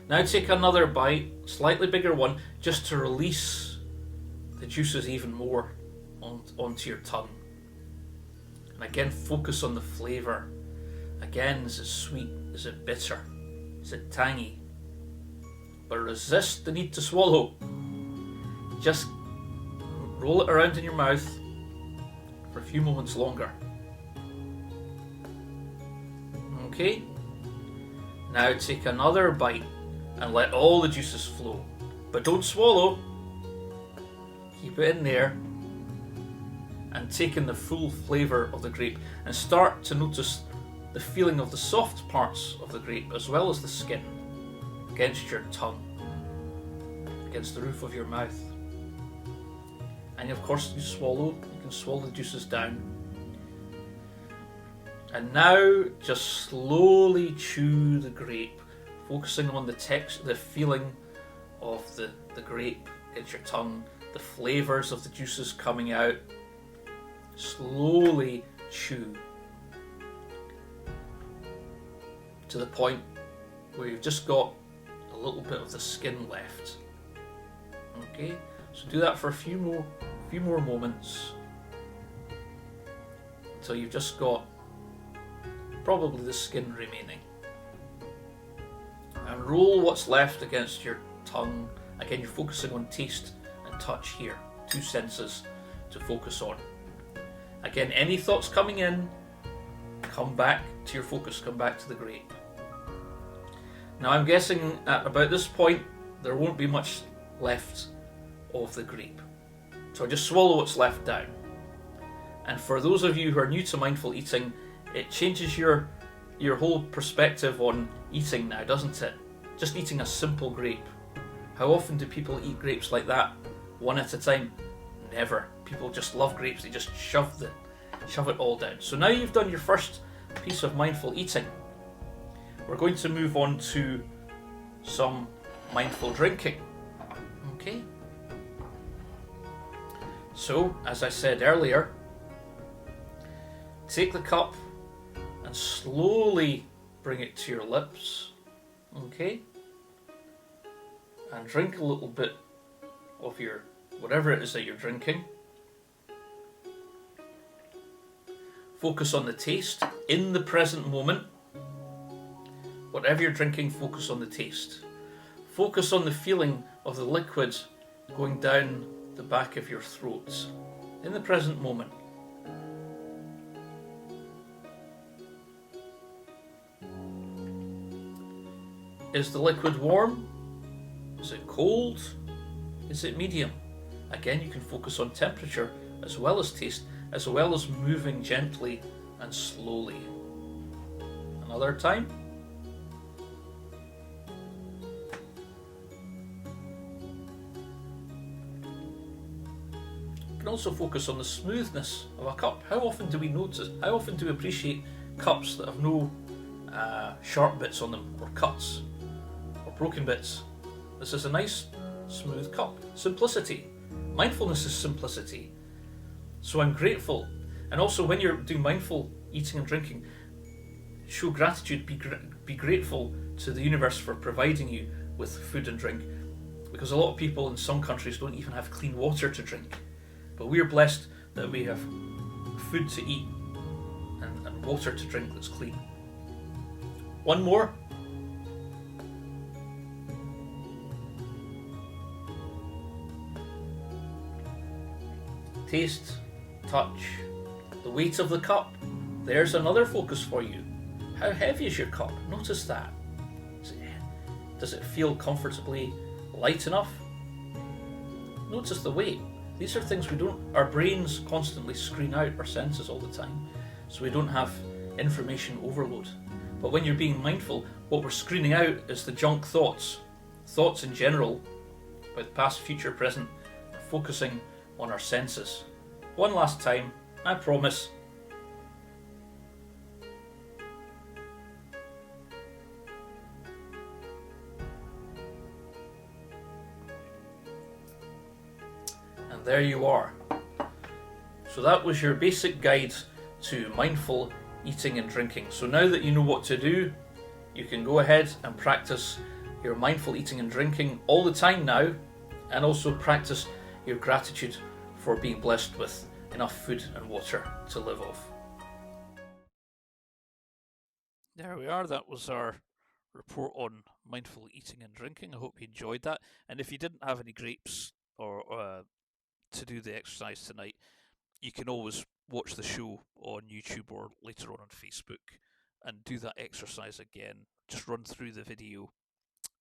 Now take another bite, slightly bigger one, just to release the juices even more onto your tongue. And again, focus on the flavour. Again, is it sweet? Is it bitter? Is it tangy? But resist the need to swallow. Just roll it around in your mouth for a few moments longer. Okay? Now take another bite and let all the juices flow. But don't swallow. Keep it in there and take in the full flavour of the grape and start to notice the feeling of the soft parts of the grape as well as the skin against your tongue, against the roof of your mouth. And of course you can swallow the juices down. And now just slowly chew the grape, focusing on the texture, the feeling of the grape against your tongue, the flavours of the juices coming out. Slowly chew to the point where you've just got a little bit of the skin left. Okay, so do that for a few more moments until you've just got probably the skin remaining. And roll what's left against your tongue. Again, you're focusing on taste and touch here, 2 senses to focus on. Again, any thoughts coming in, come back to your focus, come back to the grape. Now I'm guessing at about this point there won't be much left of the grape. So just swallow what's left down. And for those of you who are new to mindful eating, it changes your whole perspective on eating now, doesn't it? Just eating a simple grape. How often do people eat grapes like that, one at a time? Never. People just love grapes, they just shove it all down. So now you've done your first piece of mindful eating. We're going to move on to some mindful drinking. Okay? So, as I said earlier, take the cup and slowly bring it to your lips. Okay? And drink a little bit of your whatever it is that you're drinking. Focus on the taste in the present moment. Whatever you're drinking, focus on the taste. Focus on the feeling of the liquid going down the back of your throat in the present moment. Is the liquid warm? Is it cold? Is it medium? Again, you can focus on temperature as well as taste, as well as moving gently and slowly. Another time. You can also focus on the smoothness of a cup. How often do we notice, how often do we appreciate cups that have no sharp bits on them, or cuts, or broken bits? This is a nice, smooth cup. Simplicity. Mindfulness is simplicity. So I'm grateful. And also when you're doing mindful eating and drinking, show gratitude, be grateful to the universe for providing you with food and drink. Because a lot of people in some countries don't even have clean water to drink. But we are blessed that we have food to eat and water to drink that's clean. One more. Taste, touch, the weight of the cup. There's another focus for you. How heavy is your cup? Notice that. Does it feel comfortably light enough? Notice the weight. These are things our brains constantly screen out our senses all the time, so we don't have information overload. But when you're being mindful, what we're screening out is the junk thoughts in general, about the past, future, present, focusing on our senses. One last time, I promise. And there you are. So that was your basic guide to mindful eating and drinking. So now that you know what to do, you can go ahead and practice your mindful eating and drinking all the time now, and also practice your gratitude for being blessed with enough food and water to live off. There we are. That was our report on mindful eating and drinking. I hope you enjoyed that. And if you didn't have any grapes or to do the exercise tonight, you can always watch the show on YouTube or later on Facebook and do that exercise again. Just run through the video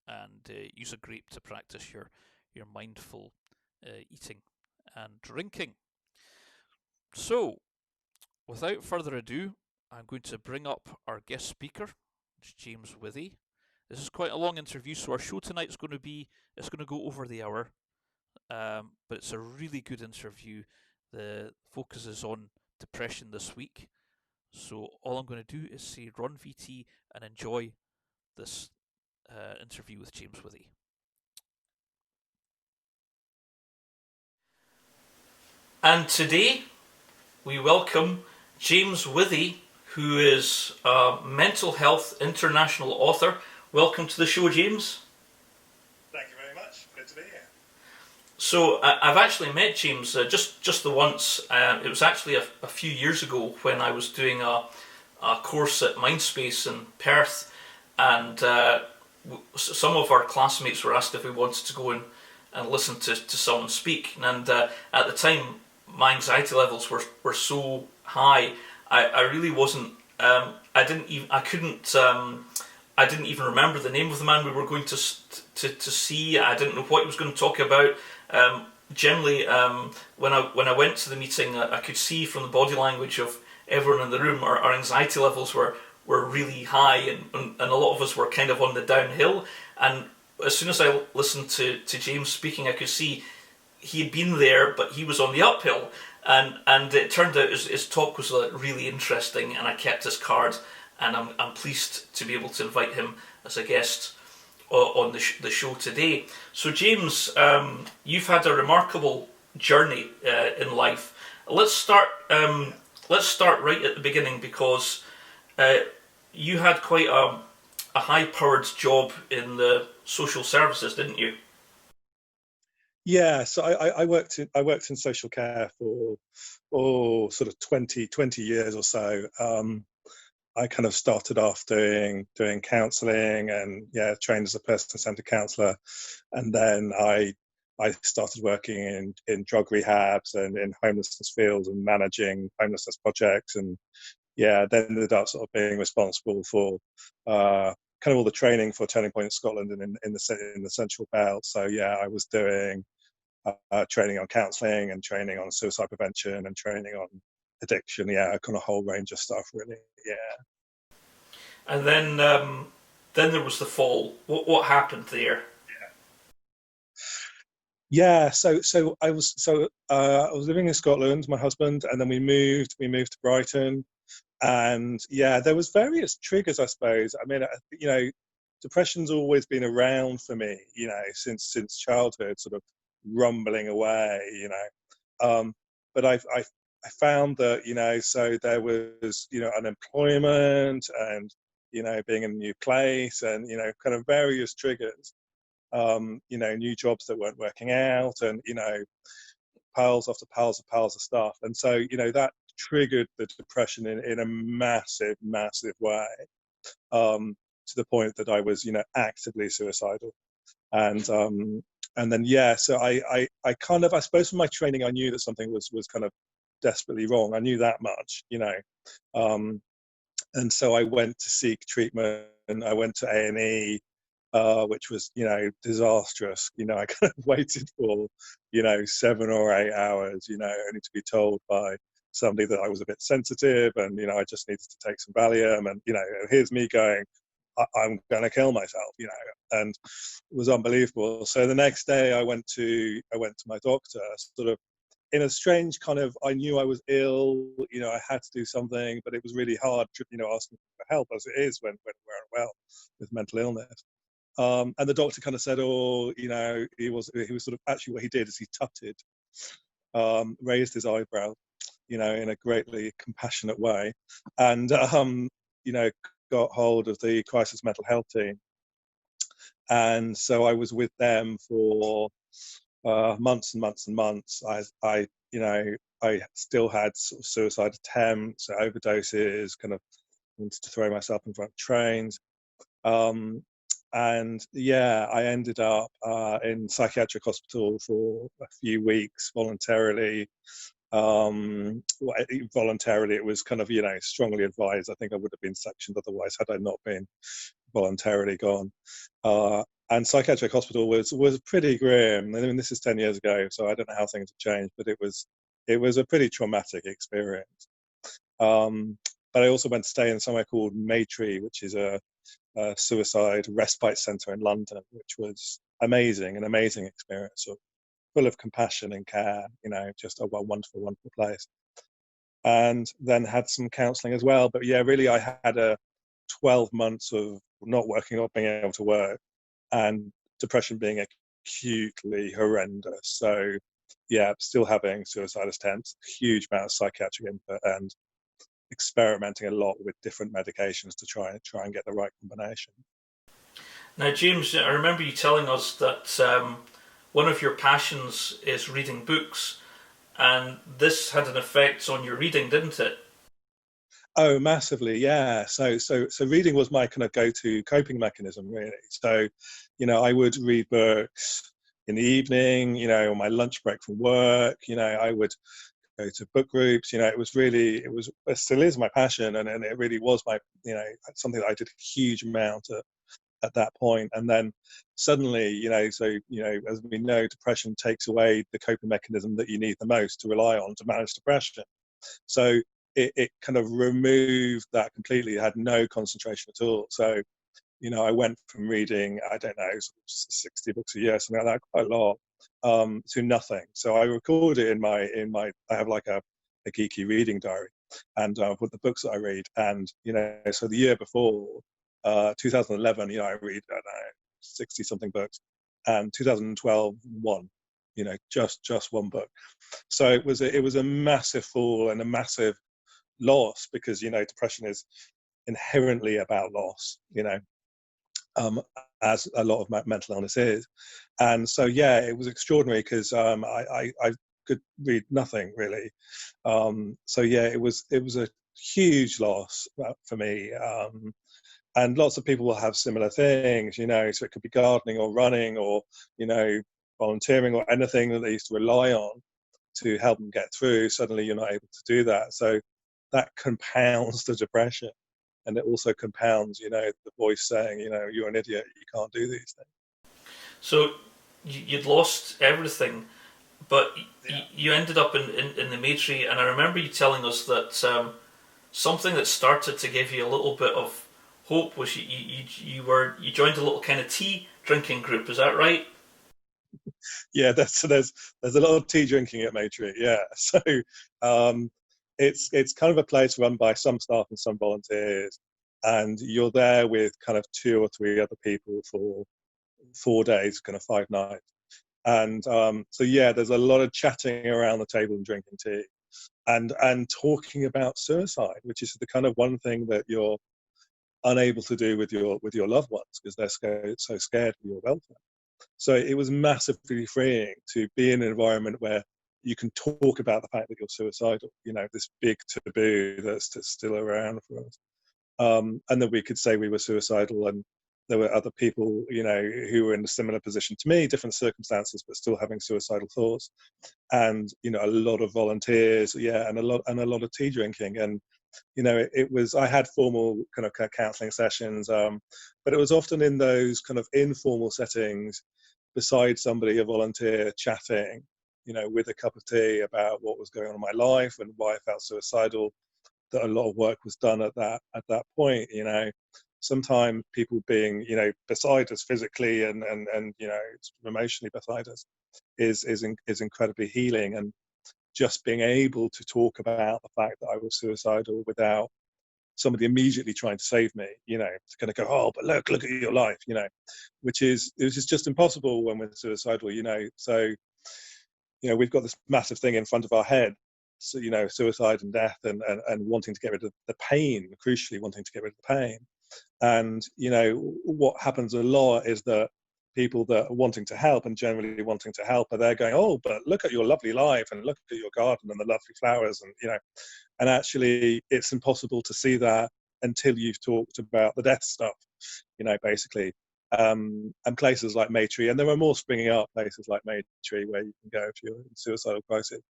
and use a grape to practice your mindful eating and drinking. So, without further ado, I'm going to bring up our guest speaker. It's James Withey. This is quite a long interview, so our show tonight is going to go over the hour, but it's a really good interview. The focus is on depression this week, so all I'm going to do is say run VT and enjoy this interview with James Withey. And today we welcome James Withey, who is a mental health international author, Welcome to the show, James. Thank you very much. Good to be here. So I've actually met James just the once. It was actually a few years ago when I was doing a course at Mindspace in Perth, and some of our classmates were asked if we wanted to go and listen to someone speak. And at the time, my anxiety levels were so high, I really wasn't. I didn't even. I couldn't. I didn't even remember the name of the man we were going to see. I didn't know what he was going to talk about. Generally, when I went to the meeting, I could see from the body language of everyone in the room, our anxiety levels were really high, and a lot of us were kind of on the downhill. And as soon as I listened to James speaking, I could see he had been there, but he was on the uphill. And it turned out his talk was really interesting, and I kept his card, and I'm pleased to be able to invite him as a guest on the show today. So James, you've had a remarkable journey in life. Let's start right at the beginning, because you had quite a high-powered job in the social services, didn't you? Yeah, so I worked in social care for sort of 20 years or so. I kind of started off doing counselling, and trained as a person-centered counsellor, and then I started working in drug rehabs and in homelessness fields and managing homelessness projects, and then ended up sort of being responsible for kind of all the training for Turning Point Scotland and in the Central Belt. So I was doing training on counselling and training on suicide prevention and training on addiction, kind of whole range of stuff, really. And then there was the fall. What happened there? So I was living in Scotland, my husband, and then we moved to Brighton, and there was various triggers, I suppose. I mean, depression's always been around for me, since childhood, sort of rumbling away, but I found that, so there was, unemployment and, being in a new place and, kind of various triggers, new jobs that weren't working out and, piles after piles of stuff. And so, that triggered the depression in a massive way, to the point that I was, actively suicidal. And then so I kind of, I suppose from my training, I knew that something was kind of desperately wrong. I knew that much, and so I went to seek treatment, and I went to A&E, which was, disastrous. I kind of waited for, 7 or 8 hours, only to be told by somebody that I was a bit sensitive, and, I just needed to take some Valium, and, here's me going, I'm going to kill myself, and it was unbelievable. So the next day I went to my doctor, sort of in a strange kind of, I knew I was ill, I had to do something, but it was really hard, asking for help, as it is when we're unwell with mental illness. And the doctor kind of said, he was sort of, actually what he did is he tutted, raised his eyebrow, in a greatly compassionate way, and, got hold of the crisis mental health team. And so I was with them for months and months and months. I still had sort of suicide attempts, overdoses, kind of wanted to throw myself in front of trains. And I ended up in psychiatric hospital for a few weeks voluntarily. Voluntarily, it was kind of, strongly advised. I think I would have been sectioned otherwise had I not been voluntarily gone. And psychiatric hospital was pretty grim. I mean, this is 10 years ago, so I don't know how things have changed, but it was a pretty traumatic experience. But I also went to stay in somewhere called Maytree, which is a suicide respite centre in London, which was an amazing experience, so full of compassion and care, just a wonderful, wonderful place. And then had some counselling as well. But really, I had a 12 months of not working, not being able to work, and depression being acutely horrendous. So still having suicide attempts, huge amount of psychiatric input, and experimenting a lot with different medications to try and get the right combination. Now, James, I remember you telling us that one of your passions is reading books, and this had an effect on your reading, didn't it? Oh, massively, yeah. So reading was my kind of go-to coping mechanism, really. So, I would read books in the evening, on my lunch break from work. I would go to book groups. It still is my passion, and it really was something that I did a huge amount at that point. And then suddenly, as we know, depression takes away the coping mechanism that you need the most to rely on to manage depression. So it kind of removed that completely. I had no concentration at all. So, I went from reading, I don't know, 60 books a year, something like that, quite a lot, to nothing. So I record it I have like a geeky reading diary, and with the books that I read. And, so the year before, 2011, I read, I don't know, 60 something books, and 2012, one, just one book. So it was a massive fall and a massive loss, because depression is inherently about loss, um, as a lot of mental illness is. And so yeah, it was extraordinary, because I could read nothing really. So yeah, it was a huge loss for me. And lots of people will have similar things, so it could be gardening or running or volunteering or anything that they used to rely on to help them get through. Suddenly you're not able to do that. So that compounds the depression. And it also compounds, the voice saying, you're an idiot, you can't do these things. So you'd lost everything, but Yeah. you ended up in the Maitri, and I remember you telling us that something that started to give you a little bit of hope was you joined a little kind of tea drinking group. Is that right? Yeah, there's a lot of tea drinking at Maitri. Yeah, so um, it's kind of a place run by some staff and some volunteers, and you're there with kind of 2 or 3 other people for 4 days, kind of 5 nights. And so yeah, there's a lot of chatting around the table and drinking tea, and talking about suicide, which is the kind of one thing that you're unable to do with your loved ones, because they're so scared for your welfare. So it was massively freeing to be in an environment where you can talk about the fact that you're suicidal, this big taboo that's still around for us. And that we could say we were suicidal, and there were other people, who were in a similar position to me, different circumstances, but still having suicidal thoughts. And, a lot of volunteers, yeah, and a lot of tea drinking. And, it was, I had formal kind of counseling sessions, but it was often in those kind of informal settings, beside somebody, a volunteer, chatting, with a cup of tea about what was going on in my life and why I felt suicidal, that a lot of work was done at that point. Sometimes people being, beside us physically and emotionally beside us is incredibly healing. And just being able to talk about the fact that I was suicidal without somebody immediately trying to save me, to kind of go, oh, but look at your life, which is just impossible when we're suicidal. So we've got this massive thing in front of our head, so, suicide and death, and wanting to get rid of the pain, crucially wanting to get rid of the pain. And what happens a lot is that people that are wanting to help and generally wanting to help are there going, oh, but look at your lovely life, and look at your garden and the lovely flowers, and actually it's impossible to see that until you've talked about the death stuff, basically. And places like Maitri, and there are more springing up, places like Maitri where you can go if you're in suicidal crisis,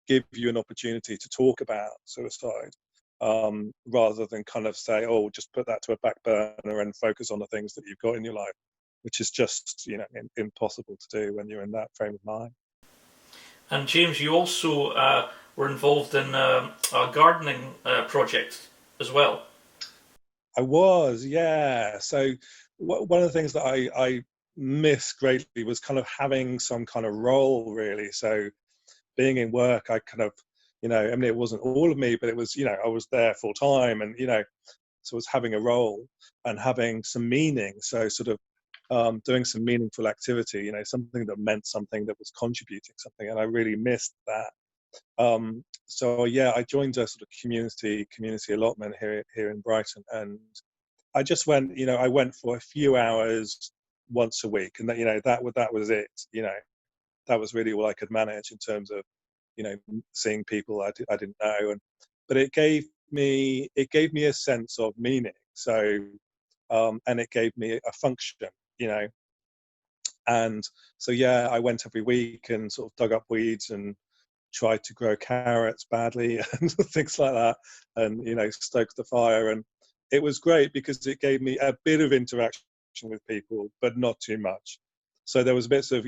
give you an opportunity to talk about suicide, rather than kind of say, oh, just put that to a back burner and focus on the things that you've got in your life, which is just, impossible to do when you're in that frame of mind. And James, you also were involved in a gardening project as well. I was, yeah. So one of the things that I missed greatly was kind of having some kind of role, really. So being in work, I kind of, I mean, it wasn't all of me, but it was, I was there full time, and, so I was having a role and having some meaning. So sort of doing some meaningful activity, something that meant something, that was contributing something. And I really missed that. So yeah, I joined a sort of community allotment here in Brighton, and I just went, I went for a few hours once a week, and that was it. That was really all I could manage in terms of, seeing people I didn't know, but it gave me a sense of meaning. So, and it gave me a function, you know, and so yeah, I went every week and sort of dug up weeds and tried to grow carrots badly and things like that, and stoked the fire, and it was great because it gave me a bit of interaction with people, but not too much. So there was bits of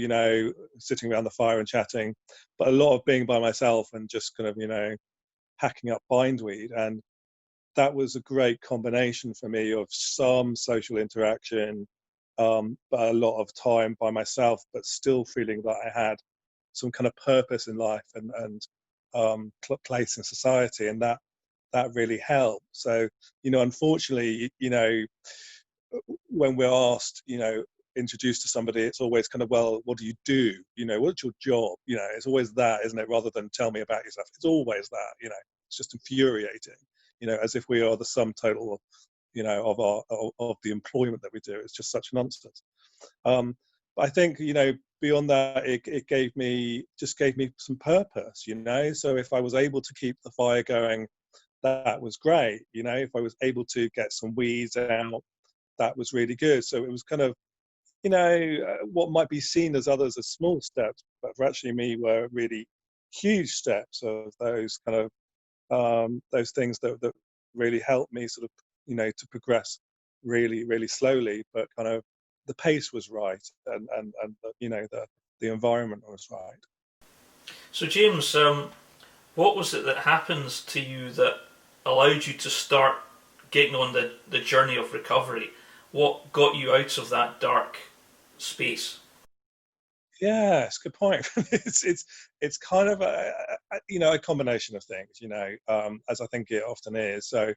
sitting around the fire and chatting, but a lot of being by myself and just kind of hacking up bindweed, and that was a great combination for me of some social interaction, but a lot of time by myself, but still feeling that I had some kind of purpose in life and place in society, and that really helped. So, unfortunately, when we're asked, introduced to somebody, it's always kind of, well, what do you do? What's your job? It's always that, isn't it? Rather than tell me about yourself. It's always that, it's just infuriating, as if we are the sum total, of the employment that we do. It's just such nonsense. But I think, beyond that, it gave me some purpose, So if I was able to keep the fire going, that was great. If I was able to get some weeds out, that was really good. So it was kind of, what might be seen as others as small steps, but for actually me were really huge steps of those kind of those things that really helped me sort of, to progress really, really slowly, but kind of the pace was right, and the environment was right. So James, what was it that happens to you that allowed you to start getting on the journey of recovery? What got you out of that dark space? Yeah, it's a good point. It's kind of a combination of things, as I think it often is. So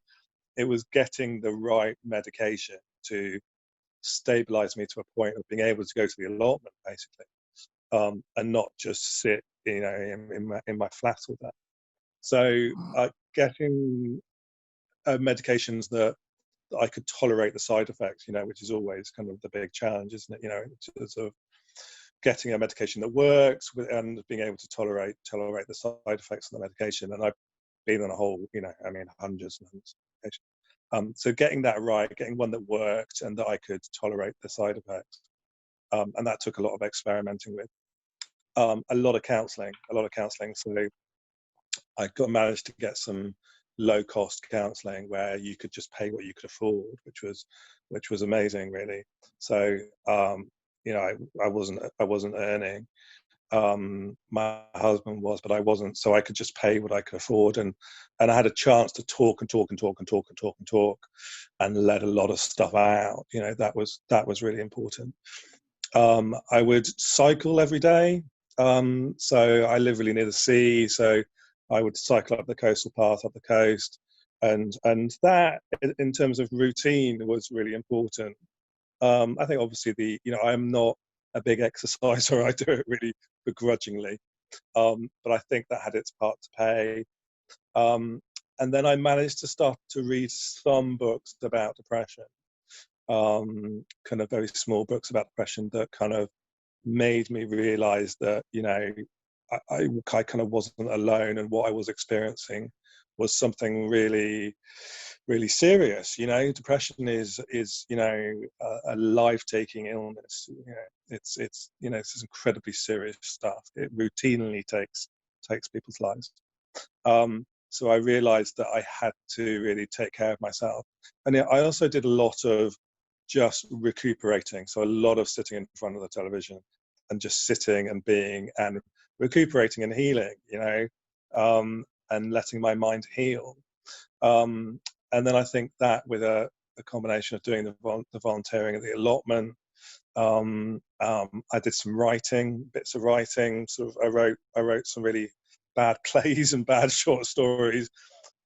it was getting the right medication to stabilize me to a point of being able to go to the allotment, basically, and not just sit, in my flat with that. So getting medications that I could tolerate the side effects, which is always kind of the big challenge, isn't it? Sort of getting a medication that works and being able to tolerate the side effects of the medication. And I've been on a whole, hundreds and hundreds of medications. So getting that right, getting one that worked and that I could tolerate the side effects, and that took a lot of experimenting with. A lot of counselling. So I managed to get some low-cost counselling where you could just pay what you could afford, which was amazing, really. So I wasn't earning. My husband was, but I wasn't. So I could just pay what I could afford, and I had a chance to talk and let a lot of stuff out. That was really important. I would cycle every day. So I live really near the sea, so I would cycle up the coastal path, up the coast, and that, in terms of routine, was really important. I think obviously I'm not a big exerciser. I do it really begrudgingly, but I think that had its part to play. And then I managed to start to read some books about depression, kind of very small books about depression that kind of made me realize that I kind of wasn't alone, and what I was experiencing was something really, really serious. Depression is a life-taking illness. It's incredibly serious stuff. It routinely takes people's lives. So I realized that I had to really take care of myself, and I also did a lot of just recuperating. So a lot of sitting in front of the television and just sitting and being and recuperating and healing, and letting my mind heal. And then I think that with a combination of doing the volunteering at the allotment, I did some bits of writing. Sort of, I wrote some really bad plays and bad short stories,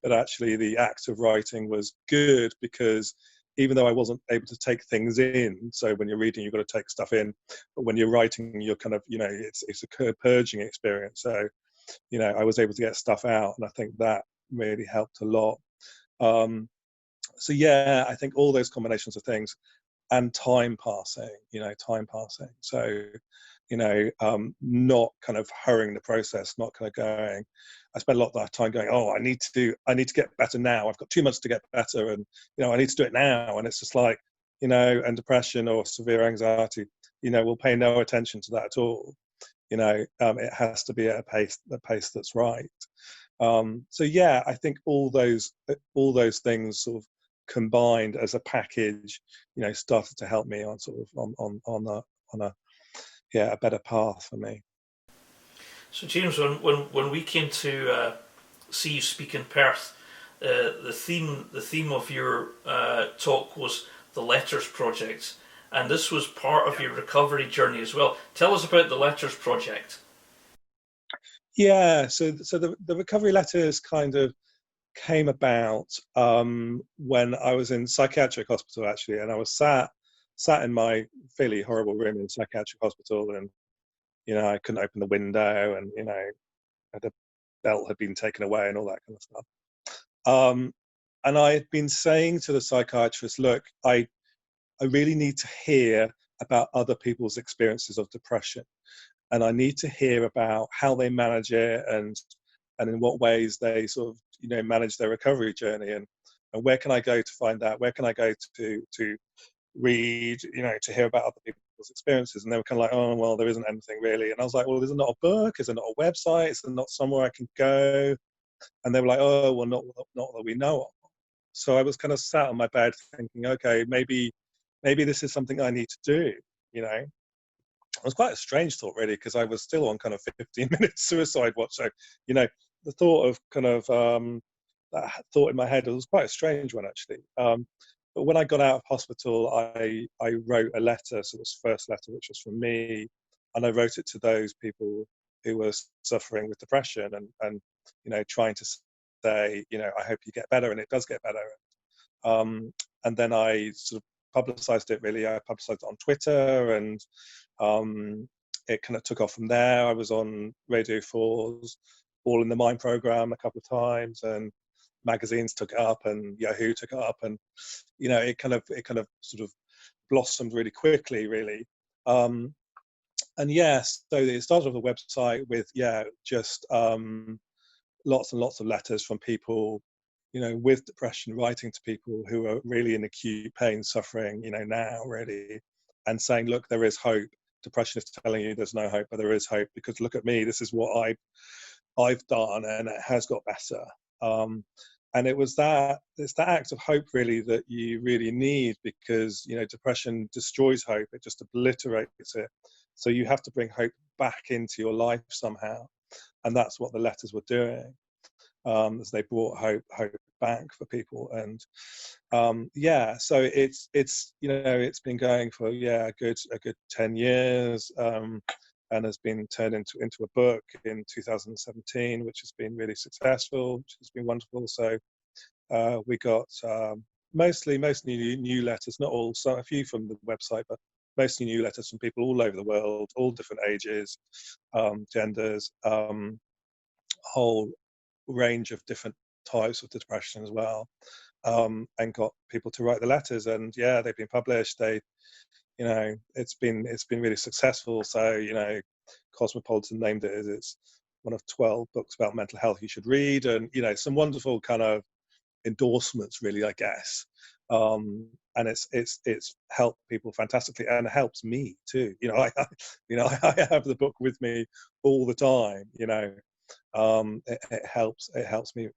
but actually the act of writing was good because even though I wasn't able to take things in, so when you're reading, you've got to take stuff in, but when you're writing, you're kind of, it's a purging experience. So, I was able to get stuff out, and I think that really helped a lot. So yeah, I think all those combinations of things and time passing, time passing. So, not kind of hurrying the process, not kind of going. I spent a lot of that time going, oh, I need to get better now. I've got 2 months to get better, and I need to do it now. And it's just like, and depression or severe anxiety, will pay no attention to that at all. It has to be at a pace that's right. So yeah, I think all those things sort of combined as a package, started to help me on sort of on a better path for me. So James, when we came to see you speak in Perth, the theme of your talk was the Letters Project, and this was part of your recovery journey as well. Tell us about the Letters Project. Yeah, so the recovery letters kind of came about when I was in psychiatric hospital actually, and I was sat in my fairly horrible room in psychiatric hospital, and I couldn't open the window, and the belt had been taken away and all that kind of stuff. And I had been saying to the psychiatrist, look, I really need to hear about other people's experiences of depression, and I need to hear about how they manage it, and in what ways they sort of manage their recovery journey, and where can I go to find out? Where can I go to read? To hear about other people's experiences? And they were kind of like, oh well, there isn't anything really. And I was like, well, is there not a book? Is there not a website? Is there not somewhere I can go? And they were like, oh well, not that we know of. So I was kind of sat on my bed thinking, okay, maybe this is something I need to do. It was quite a strange thought, really, because I was still on kind of 15 minute suicide watch. So, the thought of kind of that thought in my head, it was quite a strange one, actually. But when I got out of hospital, I wrote a letter. So it was the first letter, which was from me. And I wrote it to those people who were suffering with depression, and trying to say, I hope you get better. And it does get better. And then I sort of publicized it, really. I publicized it on Twitter, and it kind of took off from there. I was on Radio 4's All in the Mind program a couple of times, and magazines took it up, and Yahoo took it up, and it kind of sort of blossomed really quickly, really. And yes, so it started on the website with just lots and lots of letters from people with depression, writing to people who are really in acute pain, suffering, now really, and saying, look, there is hope. Depression is telling you there's no hope, but there is hope, because look at me, this is what I've done, and it has got better. And it's that act of hope, really, that you really need, because depression destroys hope. It just obliterates it. So you have to bring hope back into your life somehow, and that's what the letters were doing. As they brought hope back for people. And so it's been going for a good 10 years, and has been turned into a book in 2017, which has been really successful, which has been wonderful. So we got mostly new letters, not all, so a few from the website, but mostly new letters from people all over the world, all different ages, genders, whole range of different types of depression as well, and got people to write the letters, and they've been published. It's been really successful. So Cosmopolitan named it as it's one of 12 books about mental health you should read, and some wonderful kind of endorsements, really, I guess. And it's helped people fantastically, and it helps me too. I have the book with me all the time. It helps me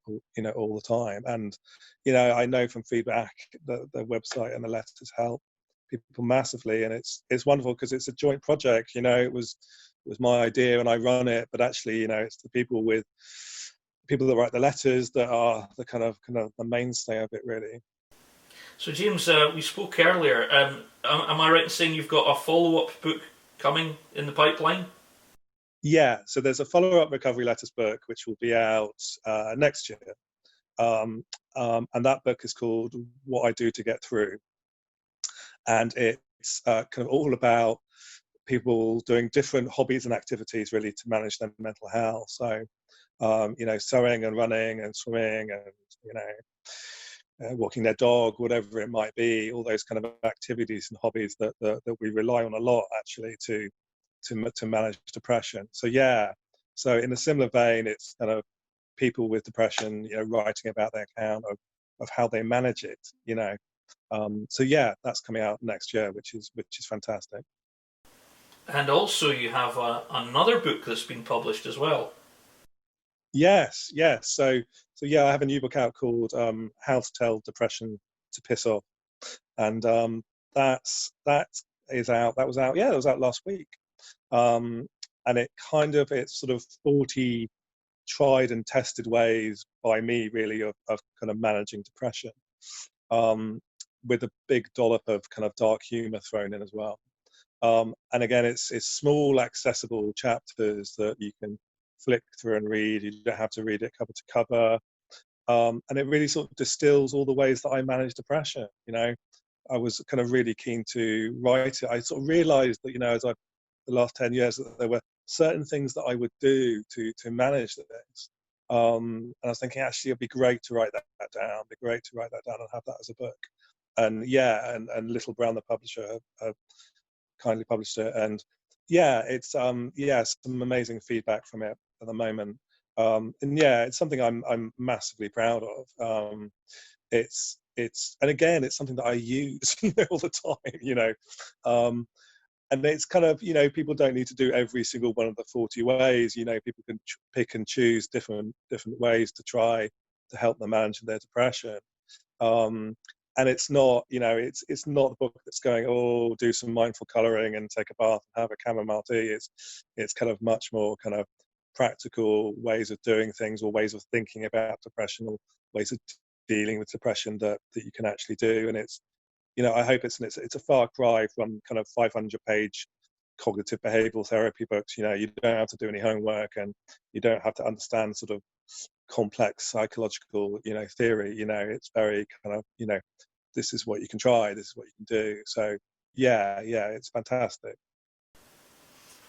all the time, and I know from feedback that the website and the letters help people massively, and it's wonderful because it's a joint project. It was my idea and I run it, but actually it's the people that write the letters that are the kind of the mainstay of it, really. So James, we spoke earlier. Am I right in saying you've got a follow-up book coming in the pipeline? Yeah, so there's a follow-up recovery letters book which will be out next year, and that book is called What I Do to Get Through, and it's kind of all about people doing different hobbies and activities, really, to manage their mental health. So sewing and running and swimming, and walking their dog, whatever it might be, all those kind of activities and hobbies that we rely on a lot actually to manage depression. So yeah, so in a similar vein, it's kind of people with depression, writing about their account of how they manage it, so yeah, that's coming out next year, which is fantastic. And also, you have another book that's been published as well. Yes. So yeah, I have a new book out called How to Tell Depression to Piss Off, and that is out. That was out. Yeah, it was out last week. And it's sort of 40 tried and tested ways by me, really, of kind of managing depression, with a big dollop of kind of dark humor thrown in as well. And again, it's small, accessible chapters that you can flick through and read. You don't have to read it cover to cover. And it really sort of distills all the ways that I manage depression. I was kind of really keen to write it. I sort of realized that, as the last 10 years, that there were certain things that I would do to manage this. And I was thinking, actually, it'd be great to write that down. It'd be great to write that down and have that as a book. And yeah, and Little Brown, the publisher, have kindly published it. And yeah, it's some amazing feedback from it at the moment. And yeah, it's something I'm massively proud of. It's and again, it's something that I use all the time. And it's kind of, people don't need to do every single one of the 40 ways. People can pick and choose different ways to try to help them manage their depression. And it's not, it's not the book that's going, oh, do some mindful coloring and take a bath and have a chamomile tea. It's kind of much more kind of practical ways of doing things, or ways of thinking about depression, or ways of dealing with depression that you can actually do. And it's, I hope it's a far cry from kind of 500-page cognitive behavioral therapy books. You don't have to do any homework, and you don't have to understand sort of complex psychological, theory. It's very kind of, this is what you can try, this is what you can do. So yeah, it's fantastic.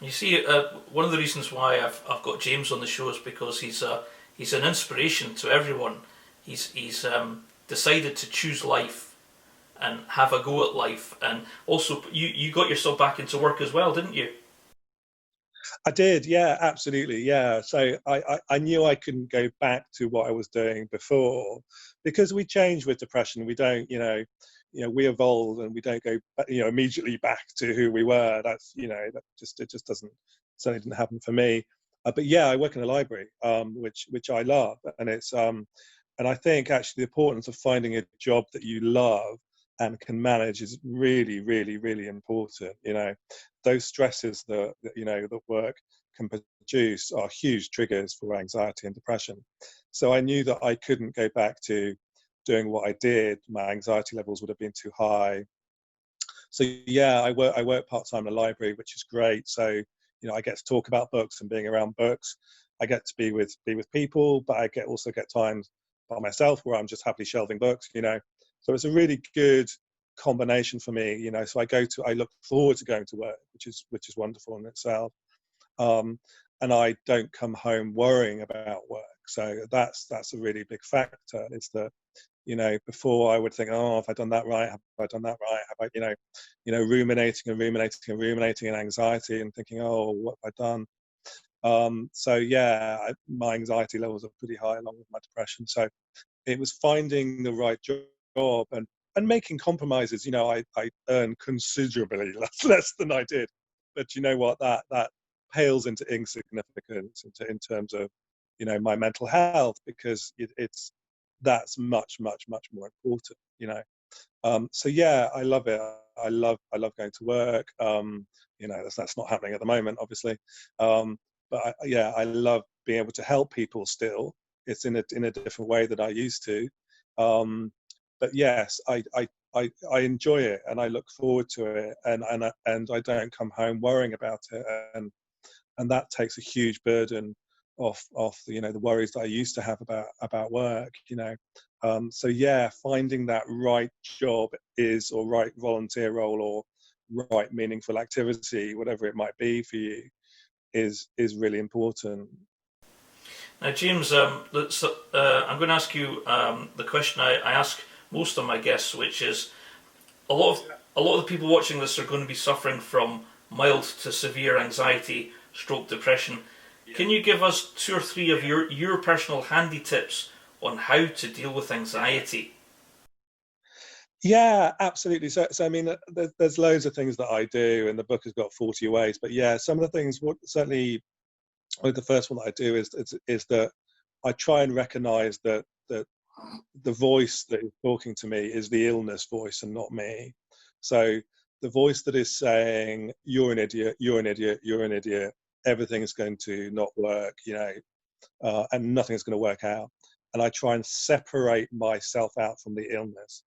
You see, one of the reasons why I've got James on the show is because he's an inspiration to everyone. He's decided to choose life and have a go at life, and also you got yourself back into work as well, didn't you? I did, yeah, absolutely, yeah. So I knew I couldn't go back to what I was doing before, because we change with depression. We don't, we evolve, and we don't go, immediately back to who we were. That's, it just doesn't, certainly didn't happen for me. But yeah, I work in a library, which I love, and it's and I think actually the importance of finding a job that you love and can manage is really, really, really important. Those stresses that work can produce are huge triggers for anxiety and depression. So I knew that I couldn't go back to doing what I did. My anxiety levels would have been too high. So yeah, I work part-time in a library, which is great. So I get to talk about books and being around books. I get to be with people, but I also get times by myself where I'm just happily shelving books. So it's a really good combination for me. So I look forward to going to work, which is wonderful in itself. And I don't come home worrying about work. So that's a really big factor. Is that before I would think, oh, have I done that right? Have I done that right? Have I, ruminating and anxiety, and thinking, oh, what have I done? So yeah, my anxiety levels are pretty high along with my depression. So it was finding the right job and making compromises. I earn considerably less than I did, but you know what? That pales into insignificance in terms of my mental health, because that's much more important. So yeah, I love it. I love going to work. That's not happening at the moment, obviously. But I love being able to help people still. It's in a different way that I used to. But yes, I enjoy it, and I look forward to it, and I don't come home worrying about it, and that takes a huge burden off the worries that I used to have about work. So yeah, finding that right job or right volunteer role, or right meaningful activity, whatever it might be for you, is really important. Now, James, I'm going to ask you the question I ask most of them, I guess, which is a lot of the people watching this are going to be suffering from mild to severe anxiety, stroke, depression. Can you give us 2 or 3 of your personal handy tips on how to deal with anxiety? Yeah, absolutely. So I mean, there's loads of things that I do, and the book has got 40 ways. But yeah, some of the things, certainly, the first one that I do is that I try and recognise that the voice that is talking to me is the illness voice and not me. So the voice that is saying, "You're an idiot. You're an idiot. You're an idiot. Everything's going to not work," and nothing's going to work out. And I try and separate myself out from the illness.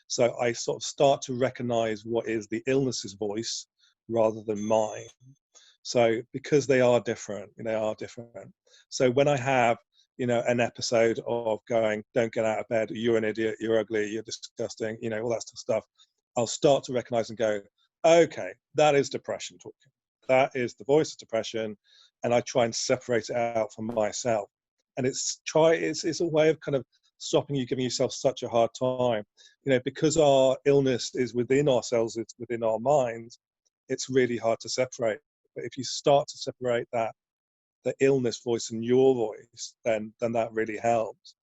So I sort of start to recognize what is the illness's voice rather than mine. So because they are different, they are different. So when I have, an episode of going, "Don't get out of bed, you're an idiot, you're ugly, you're disgusting," all that sort of stuff, I'll start to recognize and go, okay, that is depression talking. That is the voice of depression. And I try and separate it out from myself. And it's a way of kind of stopping you giving yourself such a hard time, because our illness is within ourselves, it's within our minds. It's really hard to separate. But if you start to separate the illness voice and your voice, then that really helps.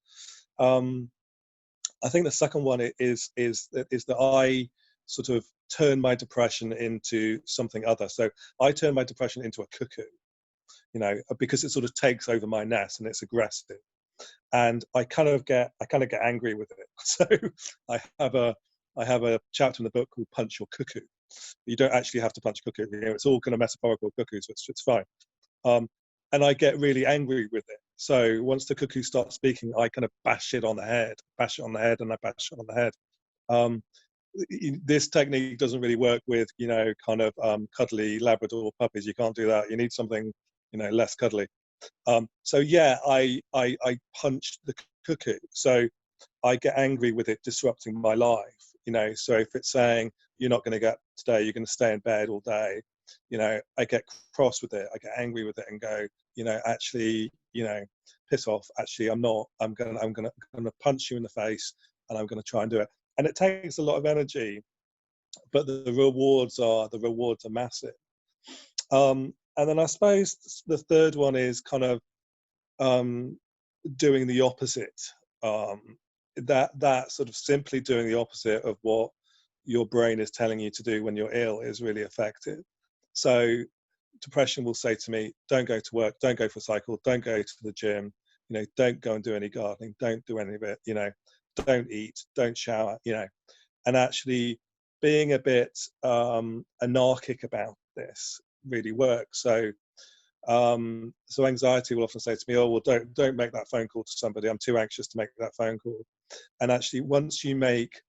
I think the second one is that I sort of turn my depression into something other. So I turn my depression into a cuckoo, because it sort of takes over my nest and it's aggressive. And I kind of get angry with it. So I have a chapter in the book called "Punch Your Cuckoo." You don't actually have to punch a cuckoo. It's all kind of metaphorical cuckoos, so it's fine. And I get really angry with it. So once the cuckoo starts speaking, I kind of bash it on the head, and I bash it on the head. This technique doesn't really work with, kind of cuddly Labrador puppies. You can't do that. You need something, less cuddly. So yeah, I punch the cuckoo. So I get angry with it disrupting my life. So if it's saying, "You're not going to get today, you're going to stay in bed all day," I get cross with it. I get angry with it and go, actually, piss off. Actually, I'm not. I'm gonna punch you in the face, and I'm gonna try and do it. And it takes a lot of energy, but the rewards are massive. And then I suppose the third one is kind of doing the opposite. That sort of simply doing the opposite of what your brain is telling you to do when you're ill is really effective. So depression will say to me, "Don't go to work, don't go for a cycle, don't go to the gym, don't go and do any gardening, don't do any of it, don't eat, don't shower," and actually being a bit anarchic about this really works. So anxiety will often say to me, "Oh, well, don't make that phone call to somebody. I'm too anxious to make that phone call." And actually, once you make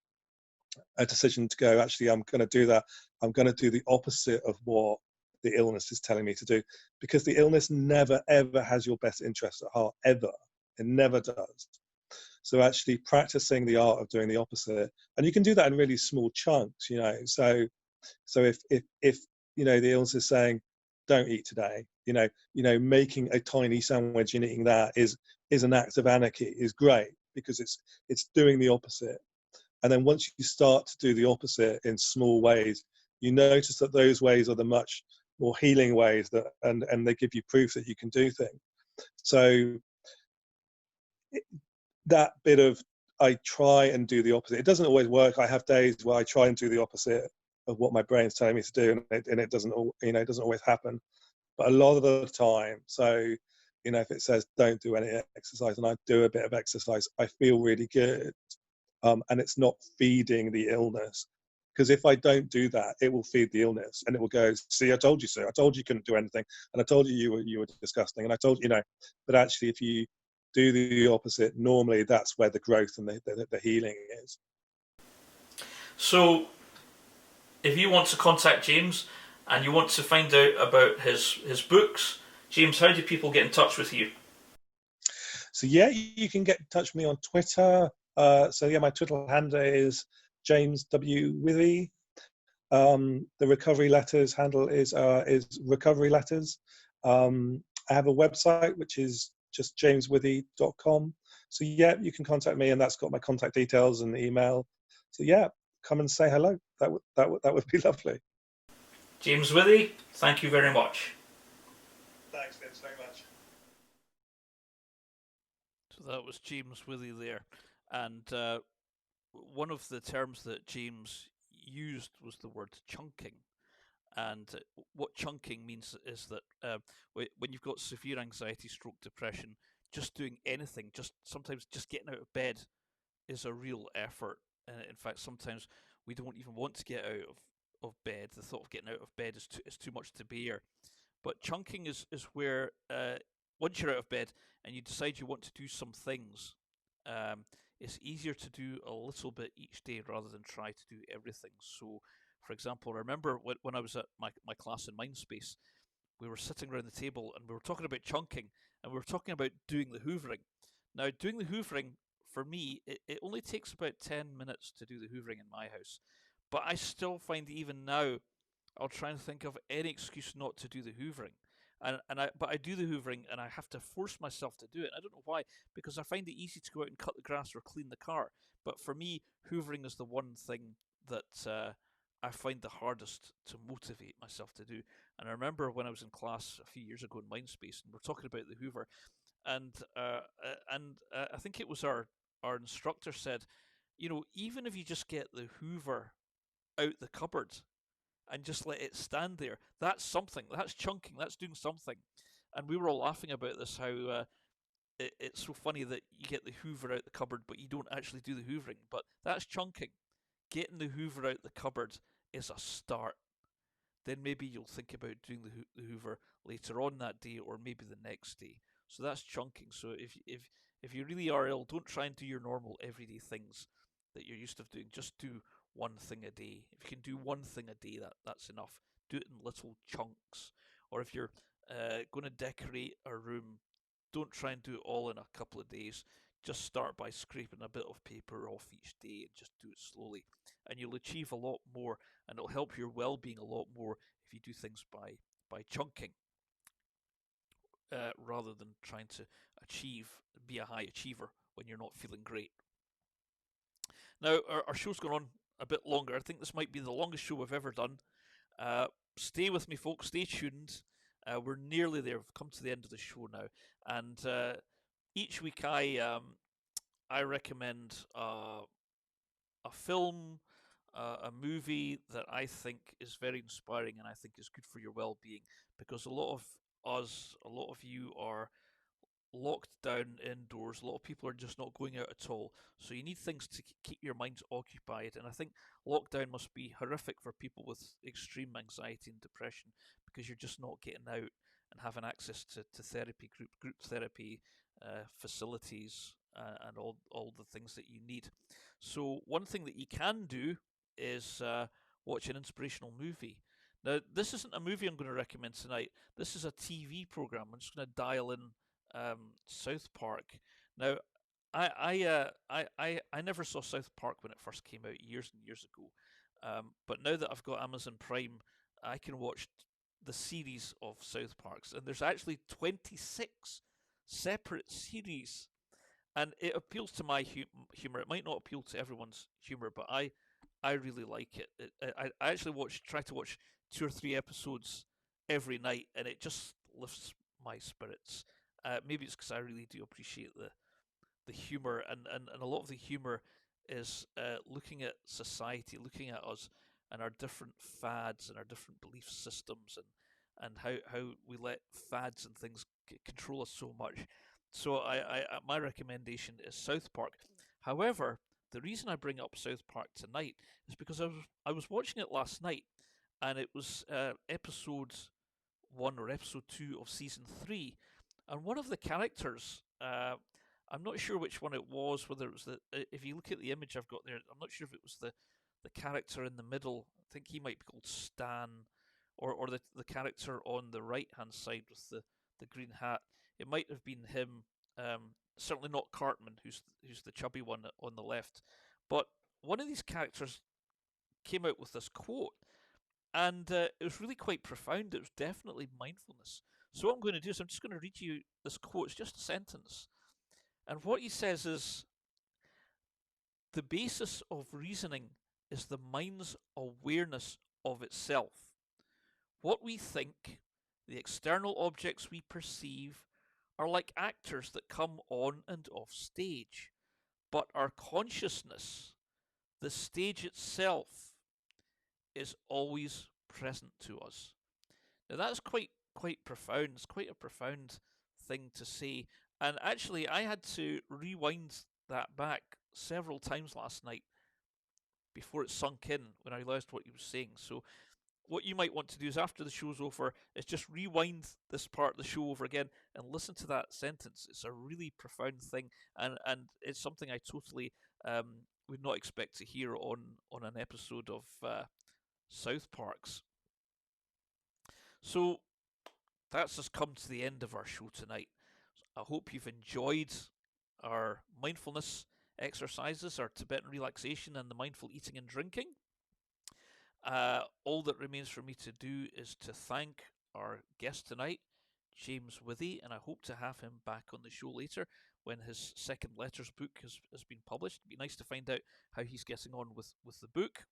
a decision to go, "Actually, I'm going to do that. I'm going to do the opposite of what the illness is telling me to do," because the illness never, ever has your best interest at heart, ever. It never does. So actually practicing the art of doing the opposite, and you can do that in really small chunks, So if the illness is saying, "Don't eat today," making a tiny sandwich and eating that is an act of anarchy, is great, because it's doing the opposite. And then once you start to do the opposite in small ways, you notice that those ways are the much more healing ways, and they give you proof that you can do things. So that bit of, I try and do the opposite. It doesn't always work. I have days where I try and do the opposite of what my brain's telling me to do, and it doesn't always happen. But a lot of the time, so if it says don't do any exercise and I do a bit of exercise, I feel really good, and it's not feeding the illness. Because if I don't do that, it will feed the illness, and it will go, "See, I told you so. I told you couldn't do anything, and I told you you were disgusting, and I told you." But actually, if you do the opposite, normally that's where the growth and the healing is. So, if you want to contact James and you want to find out about his books, James, how do people get in touch with you? So yeah, you can get in touch with me on Twitter. My Twitter handle is James W. Withey. The Recovery Letters handle is Recovery Letters. I have a website which is just jameswithey.com. So yeah, you can contact me, and that's got my contact details and email. So yeah, come and say hello. That would be lovely. James Withey, thank you very much. Thanks, Vince, very much. So that was James Withey there, and one of the terms that James used was the word chunking. And what chunking means is that when you've got severe anxiety, stroke, depression, just doing anything, just sometimes just getting out of bed is a real effort. In fact, sometimes we don't even want to get out of bed. The thought of getting out of bed is too much to bear. But chunking is where once you're out of bed and you decide you want to do some things, um, it's easier to do a little bit each day rather than try to do everything. So, for example, I remember when I was at my class in Mindspace, we were sitting around the table and we were talking about chunking and we were talking about doing the hoovering. Now, doing the hoovering, for me, it only takes about 10 minutes to do the hoovering in my house. But I still find even now I'll try and think of any excuse not to do the hoovering. But I do the hoovering and I have to force myself to do it. I don't know why, because I find it easy to go out and cut the grass or clean the car. But for me, hoovering is the one thing that I find the hardest to motivate myself to do. And I remember when I was in class a few years ago in Mindspace, and we're talking about the Hoover, and I think it was our instructor said, even if you just get the Hoover out the cupboard and just let it stand there. That's something. That's chunking. That's doing something. And we were all laughing about this, how it's so funny that you get the Hoover out the cupboard, but you don't actually do the hoovering. But that's chunking. Getting the Hoover out the cupboard is a start. Then maybe you'll think about doing the Hoover later on that day, or maybe the next day. So that's chunking. So if you really are ill, don't try and do your normal everyday things that you're used to doing. Just do one thing a day. If you can do one thing a day, that's enough. Do it in little chunks. Or if you're going to decorate a room, don't try and do it all in a couple of days. Just start by scraping a bit of paper off each day and just do it slowly. And you'll achieve a lot more, and it'll help your well-being a lot more if you do things by chunking, rather than trying to be a high achiever when you're not feeling great. Now, our show's gone on a bit longer. I think this might be the longest show we've ever done. Stay with me, folks. Stay tuned. We're nearly there. We've come to the end of the show now, and each week I recommend a film, a movie that I think is very inspiring and I think is good for your well-being, because a lot of you are locked down indoors. A lot of people are just not going out at all. So you need things to keep your minds occupied. And I think lockdown must be horrific for people with extreme anxiety and depression, because you're just not getting out and having access to therapy, group therapy, facilities, and all the things that you need. So one thing that you can do is watch an inspirational movie. Now, this isn't a movie I'm going to recommend tonight. This is a TV program. I'm just going to dial in South Park. Now, I never saw South Park when it first came out years and years ago, but now that I've got Amazon Prime, I can watch the series of South Parks, and there's actually 26 separate series, and it appeals to my humor. It might not appeal to everyone's humor, but I really like it. I actually try to watch 2 or 3 episodes every night, and it just lifts my spirits. Maybe it's because I really do appreciate the humor, and a lot of the humor is looking at society, looking at us and our different fads and our different belief systems, and how we let fads and things control us so much. So my recommendation is South Park. However, the reason I bring up South Park tonight is because I was watching it last night, and it was episode 1 or episode 2 of season 3, and one of the characters, I'm not sure which one it was, whether it was if you look at the image I've got there, I'm not sure if it was the character in the middle. I think he might be called Stan, or the character on the right hand side with the green hat. It might have been him. Certainly not Cartman, who's the chubby one on the left. But one of these characters came out with this quote, and it was really quite profound. It was definitely mindfulness. So what I'm going to do is I'm just going to read you this quote. It's just a sentence, And what he says is the basis of reasoning is the mind's awareness of itself. What we think, the external objects we perceive, are like actors that come on and off stage. But our consciousness, the stage itself, is always present to us. Now that's quite profound. It's quite a profound thing to say. And actually, I had to rewind that back several times last night before it sunk in when I realised what he was saying. So what you might want to do is after the show's over is just rewind this part of the show over again and listen to that sentence. It's a really profound thing, and it's something I totally would not expect to hear on an episode of South Park's. So that's us come to the end of our show tonight. I hope you've enjoyed our mindfulness exercises, our Tibetan relaxation, and the mindful eating and drinking. All that remains for me to do is to thank our guest tonight, James Withey, and I hope to have him back on the show later when his second letters book has been published. It'd be nice to find out how he's getting on with the book.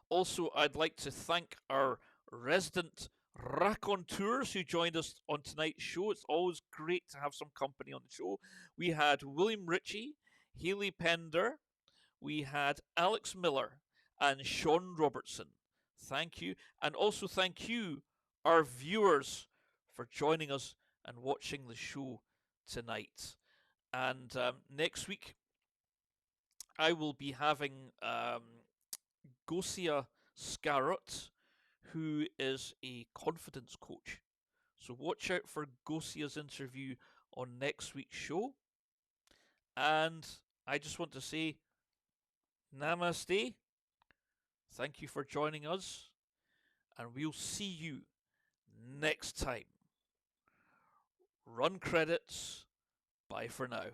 Also, I'd like to thank our resident raconteurs who joined us on tonight's show. It's always great to have some company on the show. We had William Ritchie, Haley Pender, we had Alex Miller, and Sean Robertson. Thank you. And also thank you, our viewers, for joining us and watching the show tonight. And next week, I will be having Gosia Scarrott, who is a confidence coach. So watch out for Gosia's interview on next week's show. And I just want to say, namaste. Thank you for joining us, and we'll see you next time. Run credits. Bye for now.